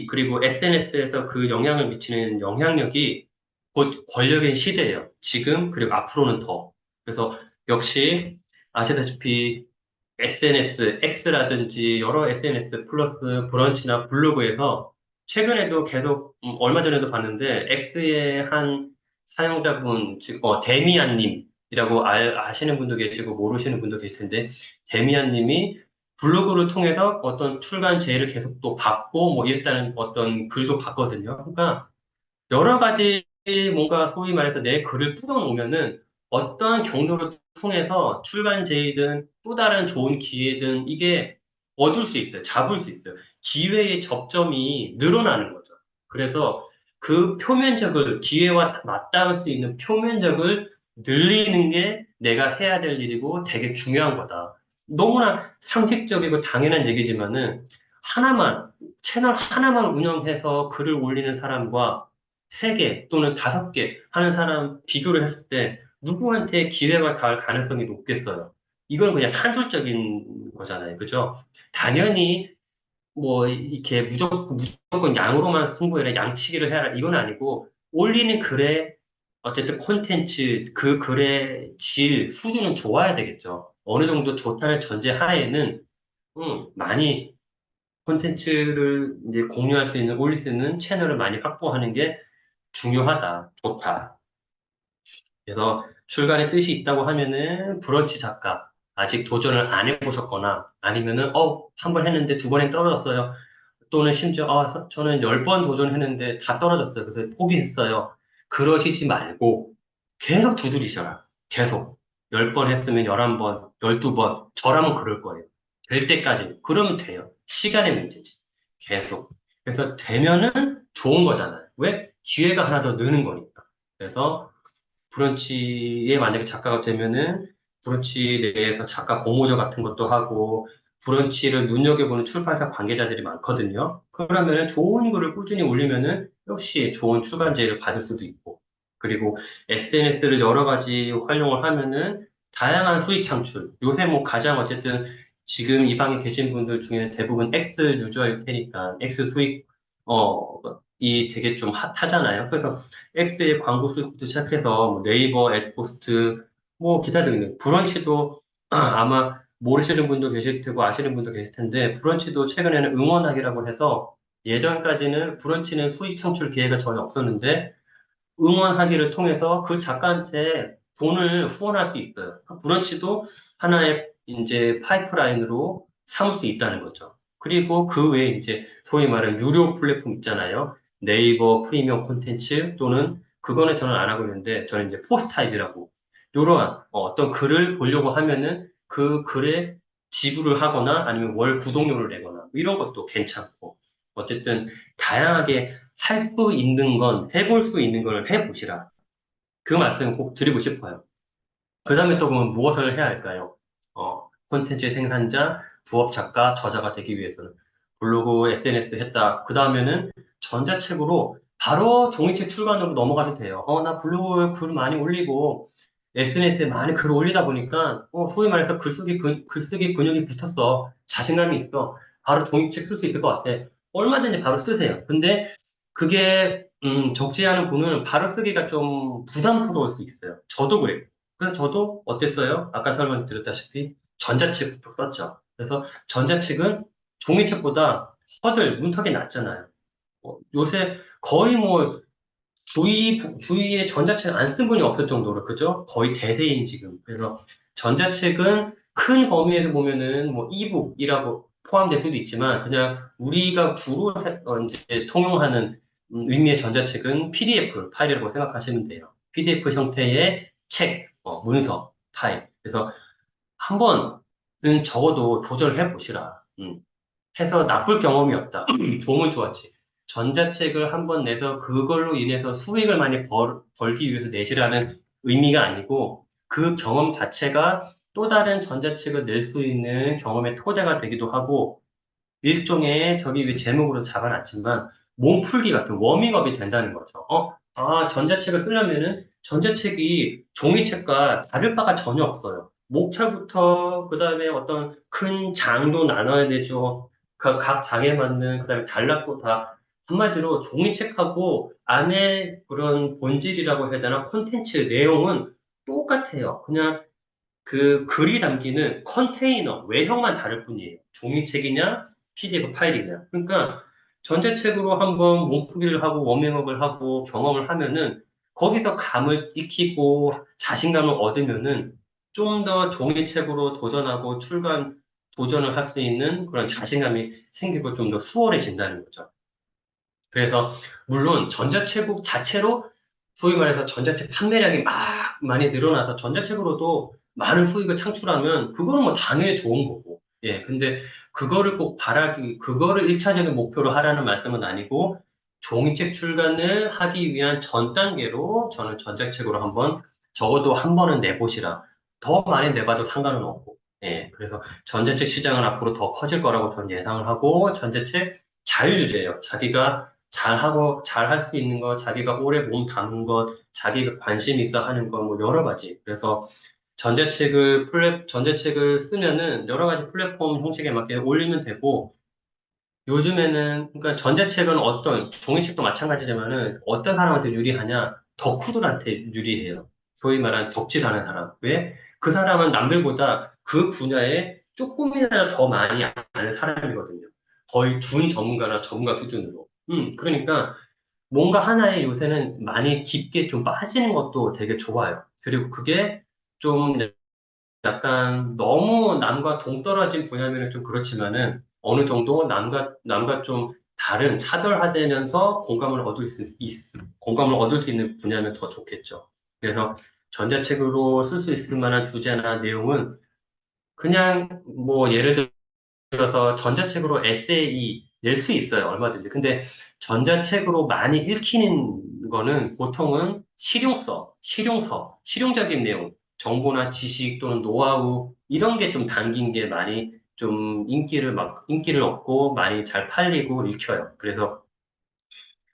그리고 SNS에서 그 영향을 미치는 영향력이 곧 권력의 시대예요. 지금, 그리고 앞으로는 더. 그래서 역시 아시다시피 SNS, X라든지 여러 SNS 플러스 브런치나 블로그에서 최근에도 계속 얼마 전에도 봤는데 X의 한 사용자분, 즉 데미안님이라고 아시는 분도 계시고 모르시는 분도 계실 텐데 데미안님이 블로그를 통해서 어떤 출간 제의를 계속 또 받고 뭐 이랬다는 어떤 글도 봤거든요. 그러니까 여러 가지 뭔가 소위 말해서 내 글을 뿌려놓으면은 어떠한 경로를 통해서 출간 제의든 또 다른 좋은 기회든 이게 얻을 수 있어요. 잡을 수 있어요. 기회의 접점이 늘어나는 거죠. 그래서 그 표면적을, 기회와 맞닿을 수 있는 표면적을 늘리는 게 내가 해야 될 일이고 되게 중요한 거다. 너무나 상식적이고 당연한 얘기지만은 하나만, 채널 하나만 운영해서 글을 올리는 사람과 세 개 또는 다섯 개 하는 사람 비교를 했을 때 누구한테 기회가 닿을 가능성이 높겠어요? 이건 그냥 산술적인 거잖아요. 그죠? 당연히 뭐 이렇게 무조건 양으로만 승부해라, 양치기를 해라 이건 아니고 올리는 글의 어쨌든 콘텐츠 그 글의 질 수준은 좋아야 되겠죠. 어느 정도 좋다는 전제 하에는 많이 콘텐츠를 이제 공유할 수 있는 올릴 수 있는 채널을 많이 확보하는 게 중요하다, 좋다. 그래서 출간의 뜻이 있다고 하면은 브런치 작가 아직 도전을 안 해보셨거나 아니면은 한 번 했는데 두 번엔 떨어졌어요. 또는 심지어 저는 10번 도전했는데 다 떨어졌어요. 그래서 포기했어요. 그러시지 말고 계속 두드리셔라. 계속 10번 했으면 11번, 12번 저라면 그럴 거예요. 될 때까지 그러면 돼요. 시간의 문제지. 계속. 그래서 되면은 좋은 거잖아요. 왜? 기회가 하나 더 느는 거니까. 그래서 브런치에 만약에 작가가 되면은 브런치 내에서 작가 공모전 같은 것도 하고 브런치를 눈여겨보는 출판사 관계자들이 많거든요. 그러면 좋은 글을 꾸준히 올리면은 역시 좋은 출간제를 받을 수도 있고 그리고 SNS를 여러 가지 활용을 하면은 다양한 수익 창출. 요새 뭐 가장 어쨌든 지금 이 방에 계신 분들 중에는 대부분 X 유저일 테니까 X 수익 이 되게 좀 핫하잖아요. 그래서 X의 광고 수익부터 시작해서 뭐 네이버, 에드포스트, 뭐 기타 등등. 브런치도 아마 모르시는 분도 계실 테고 아시는 분도 계실 텐데 브런치도 최근에는 응원하기라고 해서 예전까지는 브런치는 수익 창출 기회가 전혀 없었는데 응원하기를 통해서 그 작가한테 돈을 후원할 수 있어요. 그 브런치도 하나의 이제 파이프라인으로 삼을 수 있다는 거죠. 그리고 그 외에 이제 소위 말하는 유료 플랫폼 있잖아요. 네이버 프리미엄 콘텐츠 또는 그거는 저는 안 하고 있는데 저는 이제 포스타입이라고 이러한 어떤 글을 보려고 하면은 그 글에 지불을 하거나 아니면 월 구독료를 내거나 이런 것도 괜찮고 어쨌든 다양하게 할 수 있는 건, 해볼 수 있는 걸 해보시라. 그 말씀을 꼭 드리고 싶어요. 그 다음에 또 그러면 무엇을 해야 할까요? 콘텐츠 생산자, 부업 작가, 저자가 되기 위해서는 블로그, SNS 했다. 그 다음에는 전자책으로 바로 종이책 출간으로 넘어가도 돼요. 나 블로그에 글 많이 올리고 SNS에 많이 글 올리다 보니까 소위 말해서 글쓰기 근육이 붙었어. 자신감이 있어. 바로 종이책 쓸 수 있을 것 같아. 얼마든지 바로 쓰세요. 근데 그게 적지 않은 분은 바로 쓰기가 좀 부담스러울 수 있어요. 저도 그래요. 그래서 저도 어땠어요? 아까 설명드렸다시피 전자책부터 썼죠. 그래서 전자책은 종이책보다 문턱이 낮잖아요. 요새 거의 뭐 주위에 전자책 안 쓴 분이 없을 정도로 그죠? 거의 대세인 지금. 그래서 전자책은 큰 범위에서 보면은 뭐 이북이라고 포함될 수도 있지만 그냥 우리가 주로 이제 통용하는 의미의 전자책은 PDF 파일이라고 생각하시면 돼요. PDF 형태의 책, 문서 파일. 그래서 한 번은 적어도 도전을 해보시라. 해서 나쁠 경험이 없다. 좋으면 좋았지. 전자책을 한 번 내서 그걸로 인해서 수익을 많이 벌기 위해서 내시라는 의미가 아니고 그 경험 자체가 또 다른 전자책을 낼 수 있는 경험의 토대가 되기도 하고 일종의 저기 위 제목으로 잡아놨지만 몸풀기 같은 워밍업이 된다는 거죠. 전자책을 쓰려면은 전자책이 종이책과 다를 바가 전혀 없어요. 목차부터 그다음에 어떤 큰 장도 나눠야 되죠. 각 장에 맞는 그다음에 단락도 다 한마디로 종이책하고 안에 그런 본질이라고 해야 되나 콘텐츠 내용은 똑같아요. 그냥 그 글이 담기는 컨테이너, 외형만 다를 뿐이에요. 종이책이냐, PDF 파일이냐. 그러니까 전자책으로 한번 몸풀기를 하고 워밍업을 하고 경험을 하면은 거기서 감을 익히고 자신감을 얻으면은 좀 더 종이책으로 도전하고 도전을 할 수 있는 그런 자신감이 생기고 좀 더 수월해진다는 거죠. 그래서 물론 전자책 자체로 소위 말해서 전자책 판매량이 막 많이 늘어나서 전자책으로도 많은 수익을 창출하면 그거는 뭐 당연히 좋은 거고. 예, 근데 그거를 꼭 그거를 1차적인 목표로 하라는 말씀은 아니고 종이책 출간을 하기 위한 전 단계로 저는 전자책으로 한번 적어도 한 번은 내보시라. 더 많이 내봐도 상관은 없고. 예, 그래서 전자책 시장은 앞으로 더 커질 거라고 저는 예상을 하고 전자책 자율주제예요. 자기가 잘하고, 잘할 수 있는 것, 자기가 오래 몸 담은 것, 자기가 관심 있어 하는 것, 뭐, 여러 가지. 그래서 전자책을 쓰면은 여러 가지 플랫폼 형식에 맞게 올리면 되고, 요즘에는, 그러니까 전자책은 종이책도 마찬가지지만은 어떤 사람한테 유리하냐? 덕후들한테 유리해요. 소위 말하는 덕질하는 사람. 왜? 그 사람은 남들보다 그 분야에 조금이라도 더 많이 아는 사람이거든요. 거의 준 전문가나 전문가 수준으로. 그러니까 뭔가 하나에 요새는 많이 깊게 좀 빠지는 것도 되게 좋아요. 그리고 그게 좀 약간 너무 남과 동떨어진 분야면은 좀 그렇지만은 어느 정도 남과 좀 다른 차별화되면서 공감을 얻을 수 있는 분야면 더 좋겠죠. 그래서 전자책으로 쓸 수 있을 만한 주제나 내용은 그냥 뭐 예를 들어서 전자책으로 에세이 낼 수 있어요. 얼마든지. 근데 전자책으로 많이 읽히는 거는 보통은 실용적인 내용, 정보나 지식 또는 노하우 이런 게 좀 담긴 게 많이 좀 인기를 얻고 많이 잘 팔리고 읽혀요. 그래서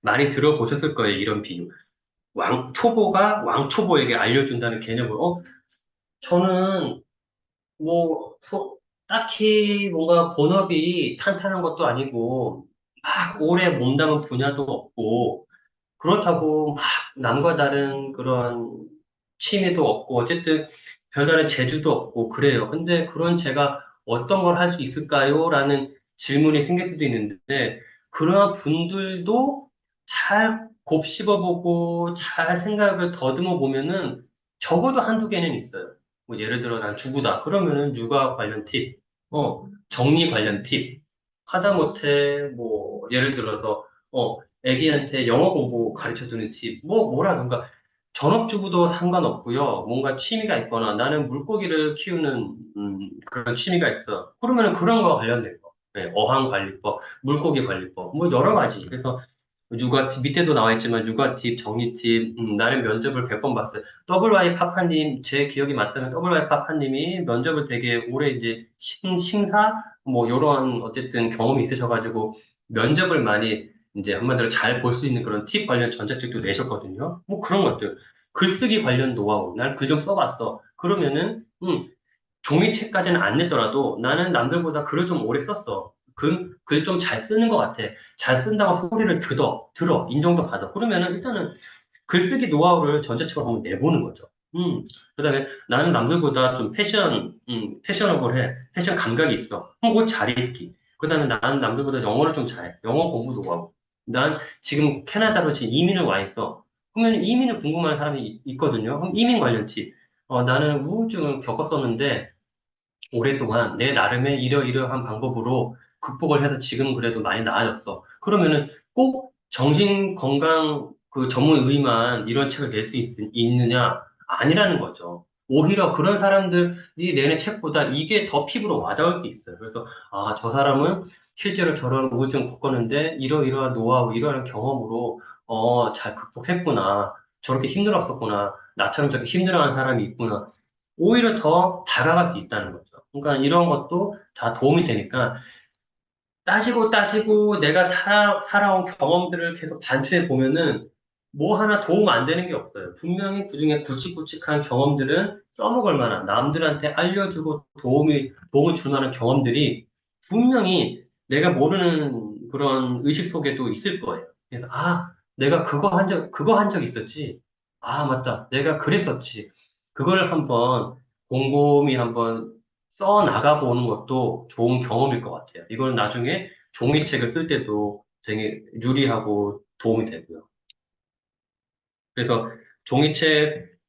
많이 들어보셨을 거예요. 이런 비유. 초보가 왕초보에게 알려준다는 개념으로, 저는 뭐, 딱히 뭔가 본업이 탄탄한 것도 아니고, 막 오래 몸담은 분야도 없고, 그렇다고 막 남과 다른 그런 취미도 없고, 어쨌든 별다른 재주도 없고, 그래요. 근데 그런 제가 어떤 걸 할 수 있을까요? 라는 질문이 생길 수도 있는데, 그러한 분들도 잘 곱씹어보고, 잘 생각을 더듬어 보면은 적어도 한두 개는 있어요. 뭐 예를 들어 난 주부다. 그러면은 육아 관련 팁, 정리 관련 팁, 하다못해 뭐 예를 들어서 애기한테 영어 공부 가르쳐 주는 팁, 뭐라든가 전업주부도 상관없고요. 뭔가 취미가 있거나 나는 물고기를 키우는 그런 취미가 있어. 그러면은 그런 거 관련된 거. 네, 어항관리법, 물고기 관리법, 뭐 여러 가지. 그래서 밑에도 나와 있지만 육아 팁, 정리 팁, 나는 면접을 100번 봤어요. WY 파파님, 제 기억이 맞다면 WY 파파님이 면접을 되게 오래 이제 심사, 뭐, 요런 어쨌든 경험이 있으셔가지고 면접을 많이 이제 한마디로 잘 볼 수 있는 그런 팁 관련 전자책도 내셨거든요. 뭐 그런 것들. 글쓰기 관련 노하우. 난 글 좀 써봤어. 그러면은, 종이책까지는 안 냈더라도 나는 남들보다 글을 좀 오래 썼어. 글 좀 잘 쓰는 것 같아. 잘 쓴다고 소리를 들어, 인정도 받아. 그러면은 일단은 글쓰기 노하우를 전자책으로 한번 내보는 거죠. 그다음에 나는 남들보다 좀 패셔너블해. 패션 감각이 있어. 그럼 옷 잘 입기. 그다음에 나는 남들보다 영어를 좀 잘해. 영어 공부 노하우. 난 지금 캐나다로 지금 이민을 와 있어. 그러면 이민을 궁금한 사람이 있거든요. 그럼 이민 관련 팁. 나는 우울증을 겪었었는데 오랫동안 내 나름의 이러이러한 방법으로 극복을 해서 지금 그래도 많이 나아졌어. 그러면은 꼭 정신건강 그 전문 의만 이런 책을 낼 수 있느냐? 아니라는 거죠. 오히려 그런 사람들이 내는 책보다 이게 더 피부로 와닿을 수 있어요. 그래서, 아, 저 사람은 실제로 저런 우울증 겪었는데, 이러이러한 노하우, 이러한 경험으로, 잘 극복했구나. 저렇게 힘들었었구나. 나처럼 저렇게 힘들어하는 사람이 있구나. 오히려 더 다가갈 수 있다는 거죠. 그러니까 이런 것도 다 도움이 되니까 따지고 내가 살아온 경험들을 계속 반추해 보면은 뭐 하나 도움 안 되는 게 없어요. 분명히 그중에 굵직굵직한 경험들은 써먹을 만한 남들한테 알려주고 도움을 줄 만한 경험들이 분명히 내가 모르는 그런 의식 속에도 있을 거예요. 그래서 내가 그거 한 적 있었지. 아, 맞다. 내가 그랬었지. 그거를 한번 곰곰이 한번 써 나가 보는 것도 좋은 경험일 것 같아요. 이거는 나중에 종이책을 쓸 때도 되게 유리하고 도움이 되고요. 그래서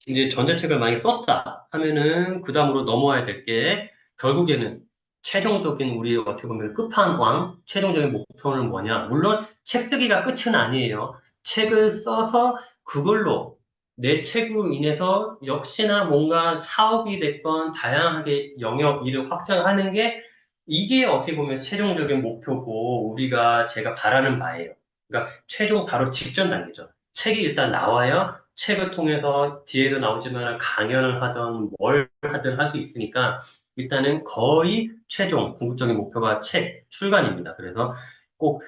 이제 전자책을 많이 썼다 하면은 그 다음으로 넘어와야 될 게 결국에는 최종적인 우리 어떻게 보면 끝판왕, 최종적인 목표는 뭐냐? 물론 책 쓰기가 끝은 아니에요. 책을 써서 그걸로 내 책으로 인해서 역시나 뭔가 사업이 됐건 다양하게 영역 일을 확장하는 게 이게 어떻게 보면 최종적인 목표고 우리가 제가 바라는 바예요. 그러니까 최종 바로 직전 단계죠. 책이 일단 나와야 책을 통해서 뒤에도 나오지만 강연을 하든 뭘 하든 할 수 있으니까 일단은 거의 최종 궁극적인 목표가 책 출간입니다. 그래서 꼭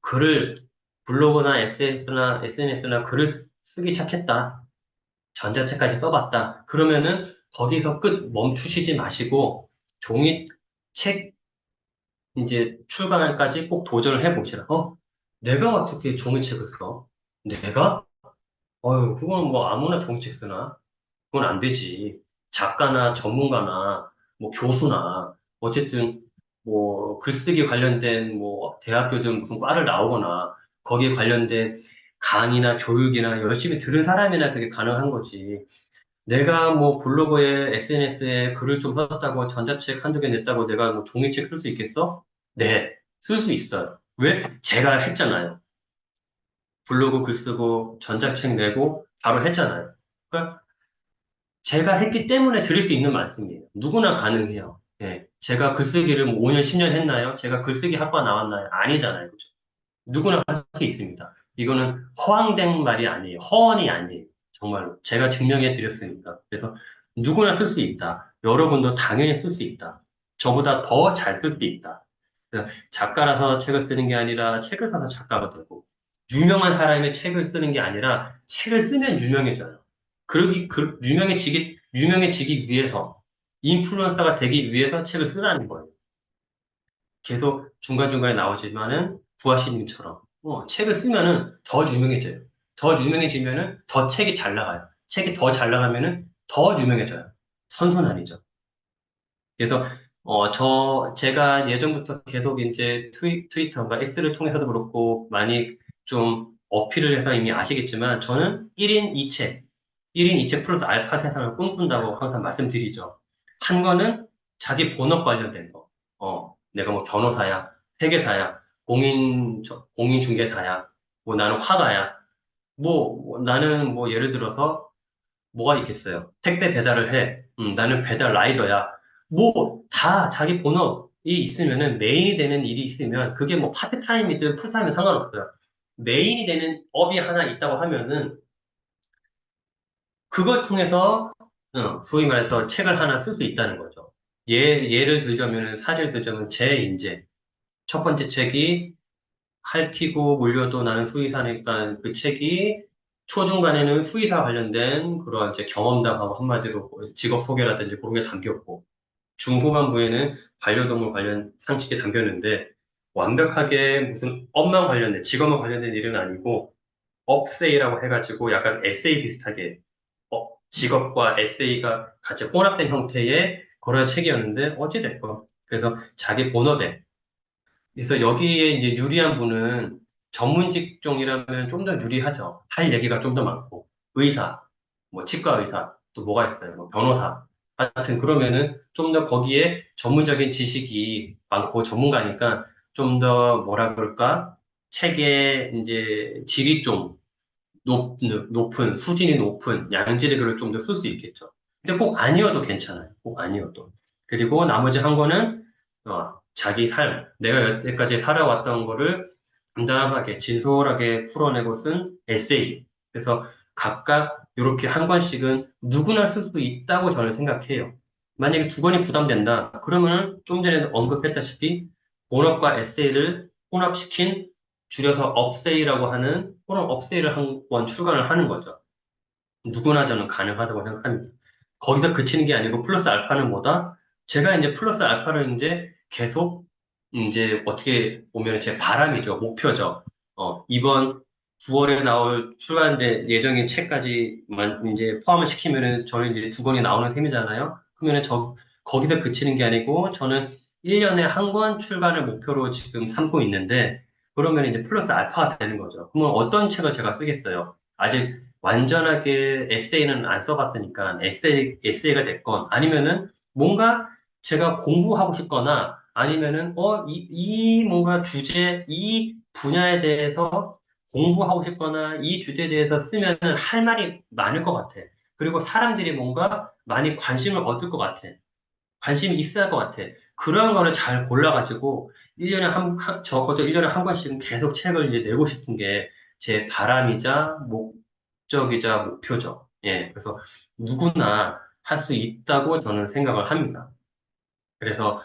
글을 블로그나 SNS나 글을 쓰기 시작했다. 전자책까지 써봤다. 그러면은 거기서 끝 멈추시지 마시고 종이책 이제 출간까지 꼭 도전을 해보시라. 내가 어떻게 종이책을 써? 내가? 그건 뭐 아무나 종이책 쓰나? 그건 안 되지. 작가나 전문가나 뭐 교수나 어쨌든 뭐 글쓰기 관련된 뭐 대학교든 무슨 과를 나오거나 거기에 관련된 강의나 교육이나 열심히 들은 사람이나 그게 가능한 거지. 내가 뭐 블로그에 SNS에 글을 좀 썼다고 전자책 한두 개 냈다고 내가 뭐 종이책 쓸 수 있겠어? 네, 쓸 수 있어요. 왜? 제가 했잖아요. 블로그 글 쓰고 전자책 내고 바로 했잖아요. 그러니까 제가 했기 때문에 드릴 수 있는 말씀이에요. 누구나 가능해요. 예. 제가 글쓰기를 뭐 5년, 10년 했나요? 제가 글쓰기 학과 나왔나요? 아니잖아요. 그죠? 누구나 할 수 있습니다. 이거는 허황된 말이 아니에요. 허언이 아니에요. 정말로. 제가 증명해 드렸으니까. 그래서 누구나 쓸 수 있다. 여러분도 당연히 쓸 수 있다. 저보다 더 잘 쓸 수 있다. 그래서 작가라서 책을 쓰는 게 아니라 책을 사서 작가가 되고, 유명한 사람의 책을 쓰는 게 아니라 책을 쓰면 유명해져요. 유명해지기 위해서, 인플루언서가 되기 위해서 책을 쓰라는 거예요. 계속 중간중간에 나오지만은 부하시님처럼 책을 쓰면은 더 유명해져요. 더 유명해지면은 더 책이 잘 나가요. 책이 더 잘 나가면은 더 유명해져요. 선순환이죠. 그래서 제가 예전부터 계속 이제 트위터가 X를 통해서도 그렇고 많이 좀 어필을 해서 이미 아시겠지만 저는 1인 2책, 1인 2책 플러스 알파 세상을 꿈꾼다고 항상 말씀드리죠. 한 거는 자기 본업 관련된 거. 내가 뭐 변호사야, 회계사야, 공인중개사야, 뭐 나는 화가야, 뭐 나는 뭐 예를 들어서 뭐가 있겠어요? 택배 배달을 해. 나는 배달 라이더야. 뭐, 다 자기 본업이 있으면은 메인이 되는 일이 있으면 그게 뭐 파트타임이든 풀타임이든 상관없어요. 메인이 되는 업이 하나 있다고 하면은 그걸 통해서 소위 말해서 책을 하나 쓸 수 있다는 거죠. 사례를 들자면 제 이제 첫 번째 책이 핥히고 물려도 나는 수의사니까 그 책이 초중반에는 수의사 관련된 그런 이제 경험담하고 한마디로 직업 소개라든지 그런 게 담겼고 중후반부에는 반려동물 관련 상식이 담겼는데 완벽하게 무슨 업만 관련된 직업만 관련된 일은 아니고 업세이라고 해가지고 약간 에세이 비슷하게 직업과 에세이가 같이 혼합된 형태의 그런 책이었는데 어찌됐건 그래서 자기 본업에 그래서 여기에 이제 유리한 분은 전문 직종이라면 좀 더 유리하죠. 할 얘기가 좀 더 많고. 의사, 뭐 치과 의사, 또 뭐가 있어요. 뭐 변호사. 하여튼 그러면은 좀 더 거기에 전문적인 지식이 많고 전문가니까 좀 더 뭐라 그럴까? 책의 이제 질이 좀 높은, 수준이 높은 양질의 글을 좀 더 쓸 수 있겠죠. 근데 꼭 아니어도 괜찮아요. 꼭 아니어도. 그리고 나머지 한 거는, 자기 삶, 내가 여태까지 살아왔던 거를 담담하게, 진솔하게 풀어내고 쓴 에세이. 그래서 각각 이렇게 한 권씩은 누구나 쓸 수 있다고 저는 생각해요. 만약에 두 권이 부담된다. 그러면 좀 전에 언급했다시피 본업과 에세이를 혼합시킨 줄여서 업세이라고 하는 그런 업세이를 한 권 출간을 하는 거죠. 누구나 저는 가능하다고 생각합니다. 거기서 그치는 게 아니고 플러스 알파는 뭐다? 제가 이제 플러스 알파를 이제 계속 이제 어떻게 보면 제 바람이죠. 목표죠. 이번 9월에 나올 출간될 예정인 책까지만 이제 포함을 시키면은 저는 이제 두 권이 나오는 셈이잖아요. 그러면은 거기서 그치는 게 아니고 저는 1년에 한 권 출간을 목표로 지금 삼고 있는데 그러면 이제 플러스 알파가 되는 거죠. 그러면 어떤 책을 제가 쓰겠어요? 아직 완전하게 에세이는 안 써봤으니까 에세이가 됐건 아니면은 뭔가 제가 공부하고 싶거나 아니면은, 이 뭔가 주제, 이 분야에 대해서 공부하고 싶거나 이 주제에 대해서 쓰면은 할 말이 많을 것 같아. 그리고 사람들이 뭔가 많이 관심을 얻을 것 같아. 관심이 있어야 할 것 같아. 그런 거를 잘 골라가지고, 1년에 적어도 1년에 한 번씩은 계속 책을 이제 내고 싶은 게 제 바람이자 목적이자 목표죠. 예, 그래서 누구나 할 수 있다고 저는 생각을 합니다. 그래서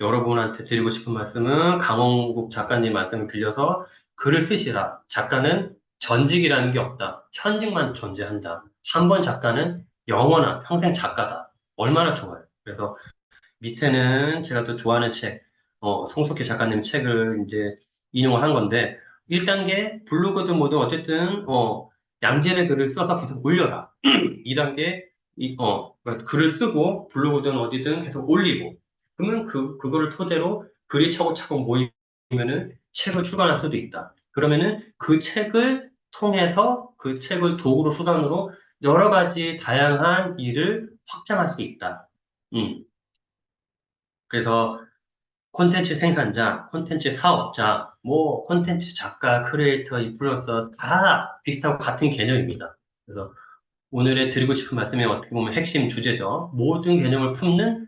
여러분한테 드리고 싶은 말씀은 강원국 작가님 말씀을 빌려서 글을 쓰시라. 작가는 전직이라는 게 없다. 현직만 존재한다. 한 번 작가는 영원한 평생 작가다. 얼마나 좋아요. 그래서 밑에는 제가 또 좋아하는 책, 송석희 작가님 책을 이제 인용을 한 건데, 1단계 블로그든 뭐든 어쨌든, 양질의 글을 써서 계속 올려라. 2단계, 그러니까 글을 쓰고 블로그든 어디든 계속 올리고, 그러면 그거를 토대로 글이 차곡차곡 모이면은 책을 출간할 수도 있다. 그러면은 그 책을 통해서 그 책을 도구로 수단으로 여러 가지 다양한 일을 확장할 수 있다. 음. 그래서 콘텐츠 생산자, 콘텐츠 사업자, 뭐 콘텐츠 작가, 크리에이터, 인플루언서 다 비슷하고 같은 개념입니다. 그래서 오늘의 드리고 싶은 말씀이 어떻게 보면 핵심 주제죠. 모든 개념을 품는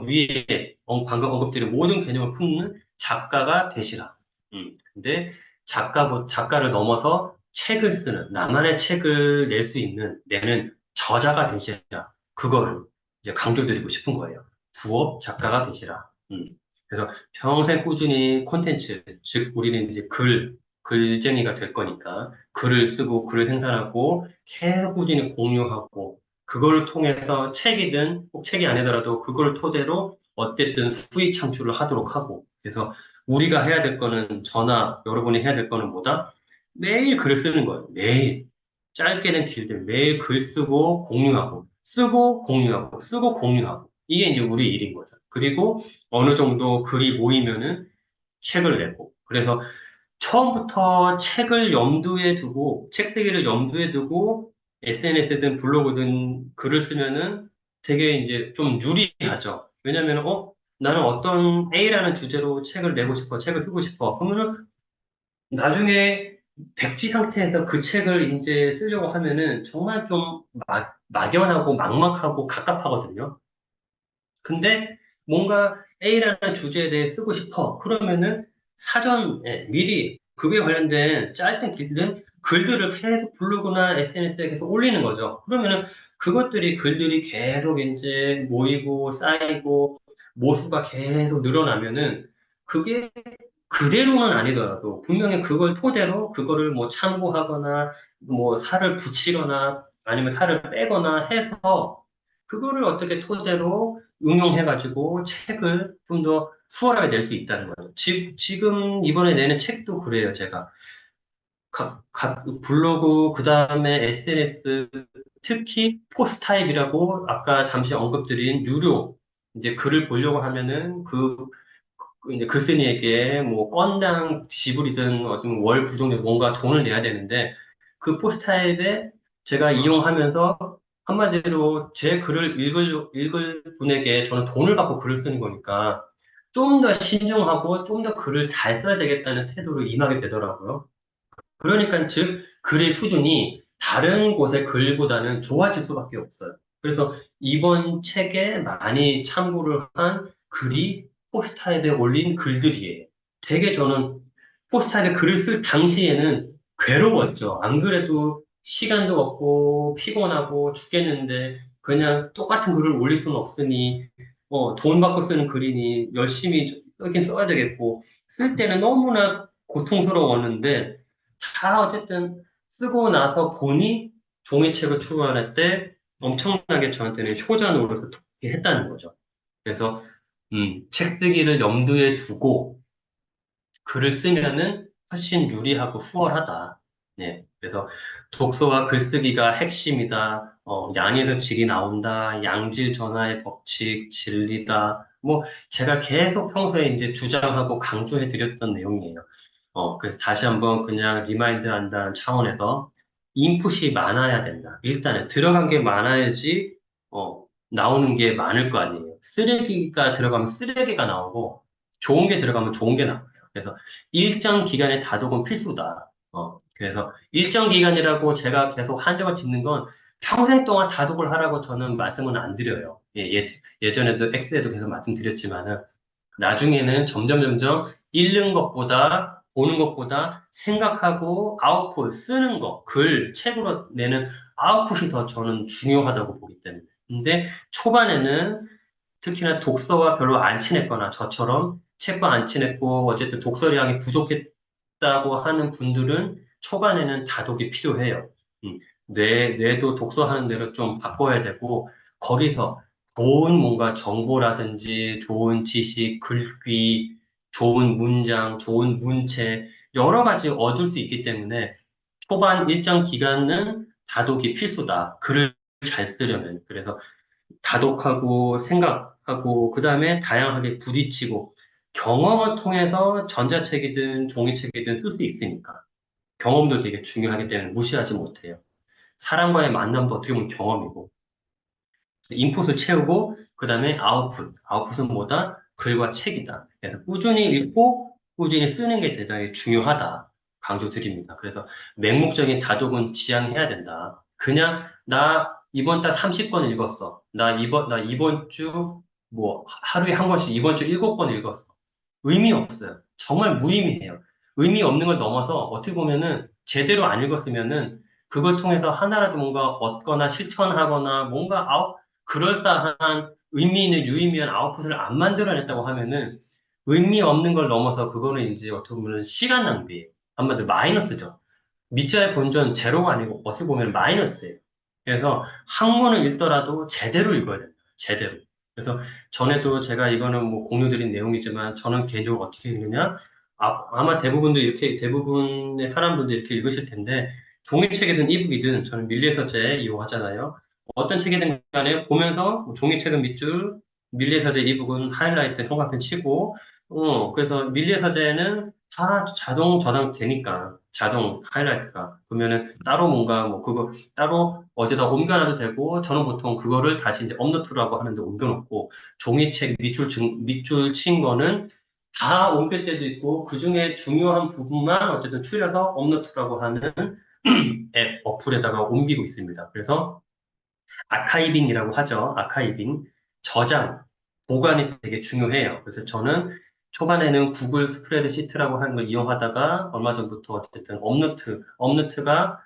위에 방금 언급드린 모든 개념을 품는 작가가 되시라. 근데 작가를 넘어서 책을 쓰는 나만의 책을 낼 수 있는 내는 저자가 되시라. 그거를 이제 강조드리고 싶은 거예요. 부업 작가가 되시라. 그래서 평생 꾸준히 콘텐츠, 즉 우리는 이제 글쟁이가 될 거니까 글을 쓰고 글을 생산하고 계속 꾸준히 공유하고 그걸 통해서 책이든 꼭 책이 아니더라도 그걸 토대로 어쨌든 수익 창출을 하도록 하고 그래서 우리가 해야 될 거는 저나 여러분이 해야 될 거는 뭐다? 매일 글을 쓰는 거예요. 매일. 짧게는 길든 매일 글 쓰고 공유하고 쓰고 공유하고 이게 이제 우리 일인 거죠. 그리고 어느 정도 글이 모이면은 책을 내고 그래서 처음부터 책을 염두에 두고, 책 쓰기를 염두에 두고, SNS든 블로그든 글을 쓰면은 되게 이제 좀 유리하죠. 왜냐면, 나는 어떤 A라는 주제로 책을 내고 싶어, 책을 쓰고 싶어. 그러면은 나중에 백지 상태에서 그 책을 이제 쓰려고 하면은 정말 좀 막연하고 막막하고 갑갑하거든요. 근데 뭔가 A라는 주제에 대해 쓰고 싶어. 그러면은 사전에 미리 그에 관련된 짧든 길든 글들을 계속 블로그나 SNS에 계속 올리는 거죠. 그러면은 그것들이 글들이 계속 이제 모이고 쌓이고 모수가 계속 늘어나면은 그게 그대로는 아니더라도 분명히 그걸 토대로 그거를 뭐 참고하거나 뭐 살을 붙이거나 아니면 살을 빼거나 해서 그거를 어떻게 토대로 응용해가지고 책을 좀 더 수월하게 낼 수 있다는 거예요. 지금 이번에 내는 책도 그래요, 제가. 각 블로그, 그 다음에 SNS, 특히 포스타입이라고 아까 잠시 언급드린 유료, 이제 글을 보려고 하면은 이제 글쓴이에게 뭐 건당 지불이든 어떤 월 구독료 뭔가 돈을 내야 되는데 그 포스타입에 제가 이용하면서 한마디로 제 글을 읽을 분에게 저는 돈을 받고 글을 쓰는 거니까 좀 더 신중하고 좀 더 글을 잘 써야 되겠다는 태도로 임하게 되더라고요. 그러니까 즉 글의 수준이 다른 곳의 글보다는 좋아질 수밖에 없어요. 그래서 이번 책에 많이 참고를 한 글이 포스타입에 올린 글들이에요. 되게 저는 포스타입에 글을 쓸 당시에는 괴로웠죠. 안 그래도 시간도 없고 피곤하고 죽겠는데 그냥 똑같은 글을 올릴 수는 없으니 돈 받고 쓰는 글이니 열심히 쓰긴 써야 되겠고 쓸 때는 너무나 고통스러웠는데 다 어쨌든 쓰고 나서 보니 종이책을 출간할 때 엄청나게 저한테는 효자노릇을 했다는 거죠. 그래서 책 쓰기를 염두에 두고 글을 쓰면은 훨씬 유리하고 수월하다. 네. 그래서 독서와 글쓰기가 핵심이다. 양에서 질이 나온다. 양질 전화의 법칙, 진리다. 뭐 제가 계속 평소에 이제 주장하고 강조해 드렸던 내용이에요. 그래서 다시 한번 그냥 리마인드 한다는 차원에서 인풋이 많아야 된다. 일단은 들어간 게 많아야지, 나오는 게 많을 거 아니에요. 쓰레기가 들어가면 쓰레기가 나오고, 좋은 게 들어가면 좋은 게 나와요. 그래서 일정 기간의 다독은 필수다. 그래서 일정 기간이라고 제가 계속 한정을 짓는 건 평생 동안 다독을 하라고 저는 말씀은 안 드려요. 예전에도 X에도 계속 말씀드렸지만은, 나중에는 점점 읽는 것보다, 보는 것보다 생각하고 아웃풋, 쓰는 거, 글, 책으로 내는 아웃풋이 더 저는 중요하다고 보기 때문에. 근데 초반에는 특히나 독서와 별로 안 친했거나 저처럼 책과 안 친했고 어쨌든 독서량이 부족했다고 하는 분들은 초반에는 다독이 필요해요. 음, 뇌도 독서하는 뇌로 좀 바꿔야 되고 거기서 좋은 뭔가 정보라든지 좋은 지식, 글귀, 좋은 문장, 좋은 문체 여러 가지 얻을 수 있기 때문에 초반 일정 기간은 다독이 필수다. 글을 잘 쓰려면. 그래서 다독하고 생각하고 그다음에 다양하게 부딪히고 경험을 통해서 전자책이든 종이책이든 쓸 수 있으니까 경험도 되게 중요하기 때문에 무시하지 못해요. 사람과의 만남도 어떻게 보면 경험이고 그래서 인풋을 채우고 그다음에 아웃풋. 아웃풋은 뭐다? 글과 책이다. 그래서 꾸준히 읽고 꾸준히 쓰는 게 대단히 중요하다. 강조드립니다. 그래서 맹목적인 다독은 지양해야 된다. 그냥 나 이번 달 30권 읽었어. 나 이번 주 뭐 하루에 한 권씩 이번 주 7권 읽었어. 의미 없어요. 정말 무의미해요. 의미 없는 걸 넘어서 어떻게 보면은 제대로 안 읽었으면은 그걸 통해서 하나라도 뭔가 얻거나 실천하거나 뭔가 그럴싸한 의미 있는 유의미한 아웃풋을 안 만들어냈다고 하면은 의미 없는 걸 넘어서 그거는 이제 어떻게 보면 시간 낭비예요. 한마디로 마이너스죠. 밑자의 본전 제로가 아니고 어떻게 보면 마이너스예요. 그래서 학문을 읽더라도 제대로 읽어야 됩니다. 제대로. 그래서 전에도 제가 이거는 뭐 공유드린 내용이지만 저는 개인적으로 어떻게 읽느냐? 아마 대부분의 사람들도 이렇게 읽으실 텐데 종이책이든 이북이든 저는 밀리의 서재 이용하잖아요. 어떤 책이든 간에 보면서 뭐 종이책은 밑줄, 밀리의 서재 이북은 하이라이트 형광펜 치고 그래서 밀리의 서재는 다 자동 저장되니까 자동 하이라이트가 그러면은 따로 뭔가 뭐 그거 따로 어디다 옮겨놔도 되고 저는 보통 그거를 다시 이제 업로드라고 하는데 옮겨놓고 종이책 밑줄 친 거는 다 옮길 때도 있고 그 중에 중요한 부분만 어쨌든 추려서 업로드라고 하는 앱 어플에다가 옮기고 있습니다. 그래서 아카이빙이라고 하죠. 아카이빙 저장 보관이 되게 중요해요. 그래서 저는 초반에는 구글 스프레드시트라고 하는 걸 이용하다가 얼마 전부터 어쨌든 업노트가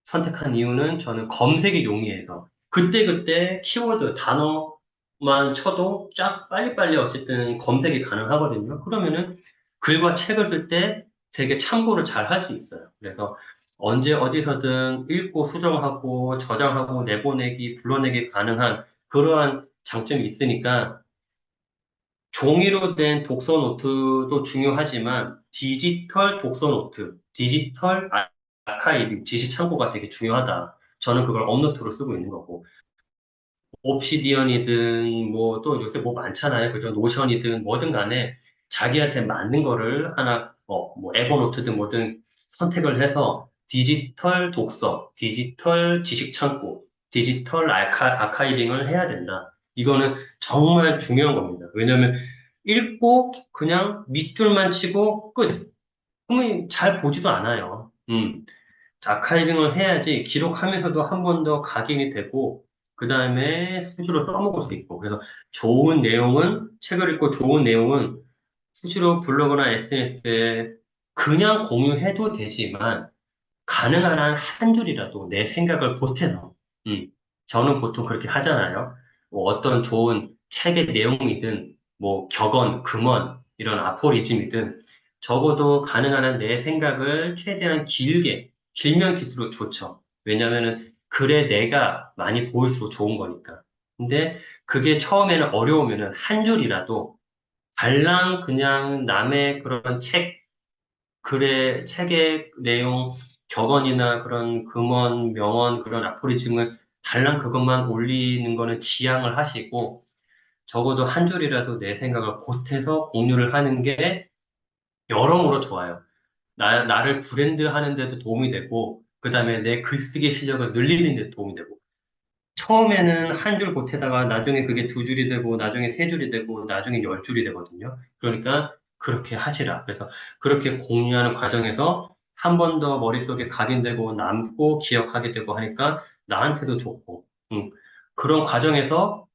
선택한 이유는 저는 검색이 용이해서 그때그때 키워드 단어만 쳐도 쫙 빨리빨리 어쨌든 검색이 가능하거든요. 그러면은 글과 책을 쓸 때 되게 참고를 잘 할 수 있어요. 그래서 언제 어디서든 읽고 수정하고 저장하고 내보내기, 불러내기 가능한 그러한 장점이 있으니까 종이로 된 독서 노트도 중요하지만 디지털 독서 노트, 디지털 아카이빙, 지식 창고가 되게 중요하다. 저는 그걸 업노트로 쓰고 있는 거고. 옵시디언이든 뭐 또 요새 뭐 많잖아요. 그죠? 노션이든 뭐든 간에 자기한테 맞는 거를 하나 뭐 에버노트든 뭐든 선택을 해서 디지털 독서, 디지털 지식 창고, 디지털 아카이빙을 해야 된다. 이거는 정말 중요한 겁니다. 왜냐하면 읽고 그냥 밑줄만 치고 끝. 그러면 잘 보지도 않아요. 아카이빙을 해야지 기록하면서도 한 번 더 각인이 되고, 그 다음에 수시로 써먹을 수 있고, 그래서 좋은 내용은, 책을 읽고 좋은 내용은 수시로 블로그나 SNS에 그냥 공유해도 되지만, 가능한 한 한 줄이라도 내 생각을 보태서, 저는 보통 그렇게 하잖아요. 뭐 어떤 좋은 책의 내용이든, 뭐 격언, 금언, 이런 아포리즘이든, 적어도 가능한 한 내 생각을 최대한 길면 길수록 좋죠. 왜냐면은 글에 내가 많이 보일수록 좋은 거니까. 근데 그게 처음에는 어려우면은 한 줄이라도 달랑 그냥 남의 그런 책의 내용, 격언이나 그런 금언, 명언, 그런 아포리즘을 달랑 그것만 올리는 거는 지양을 하시고, 적어도 한 줄이라도 내 생각을 보태서 공유를 하는 게 여러모로 좋아요. 나를 브랜드 하는 데도 도움이 되고, 그 다음에 내 글쓰기 실력을 늘리는 데 도움이 되고, 처음에는 한 줄 보태다가 나중에 그게 두 줄이 되고 나중에 세 줄이 되고 나중에 열 줄이 되거든요. 그러니까 그렇게 하시라. 그래서 그렇게 공유하는 과정에서 한 번 더 머릿속에 각인되고 남고 기억하게 되고 하니까 나한테도 좋고, 그런 과정에서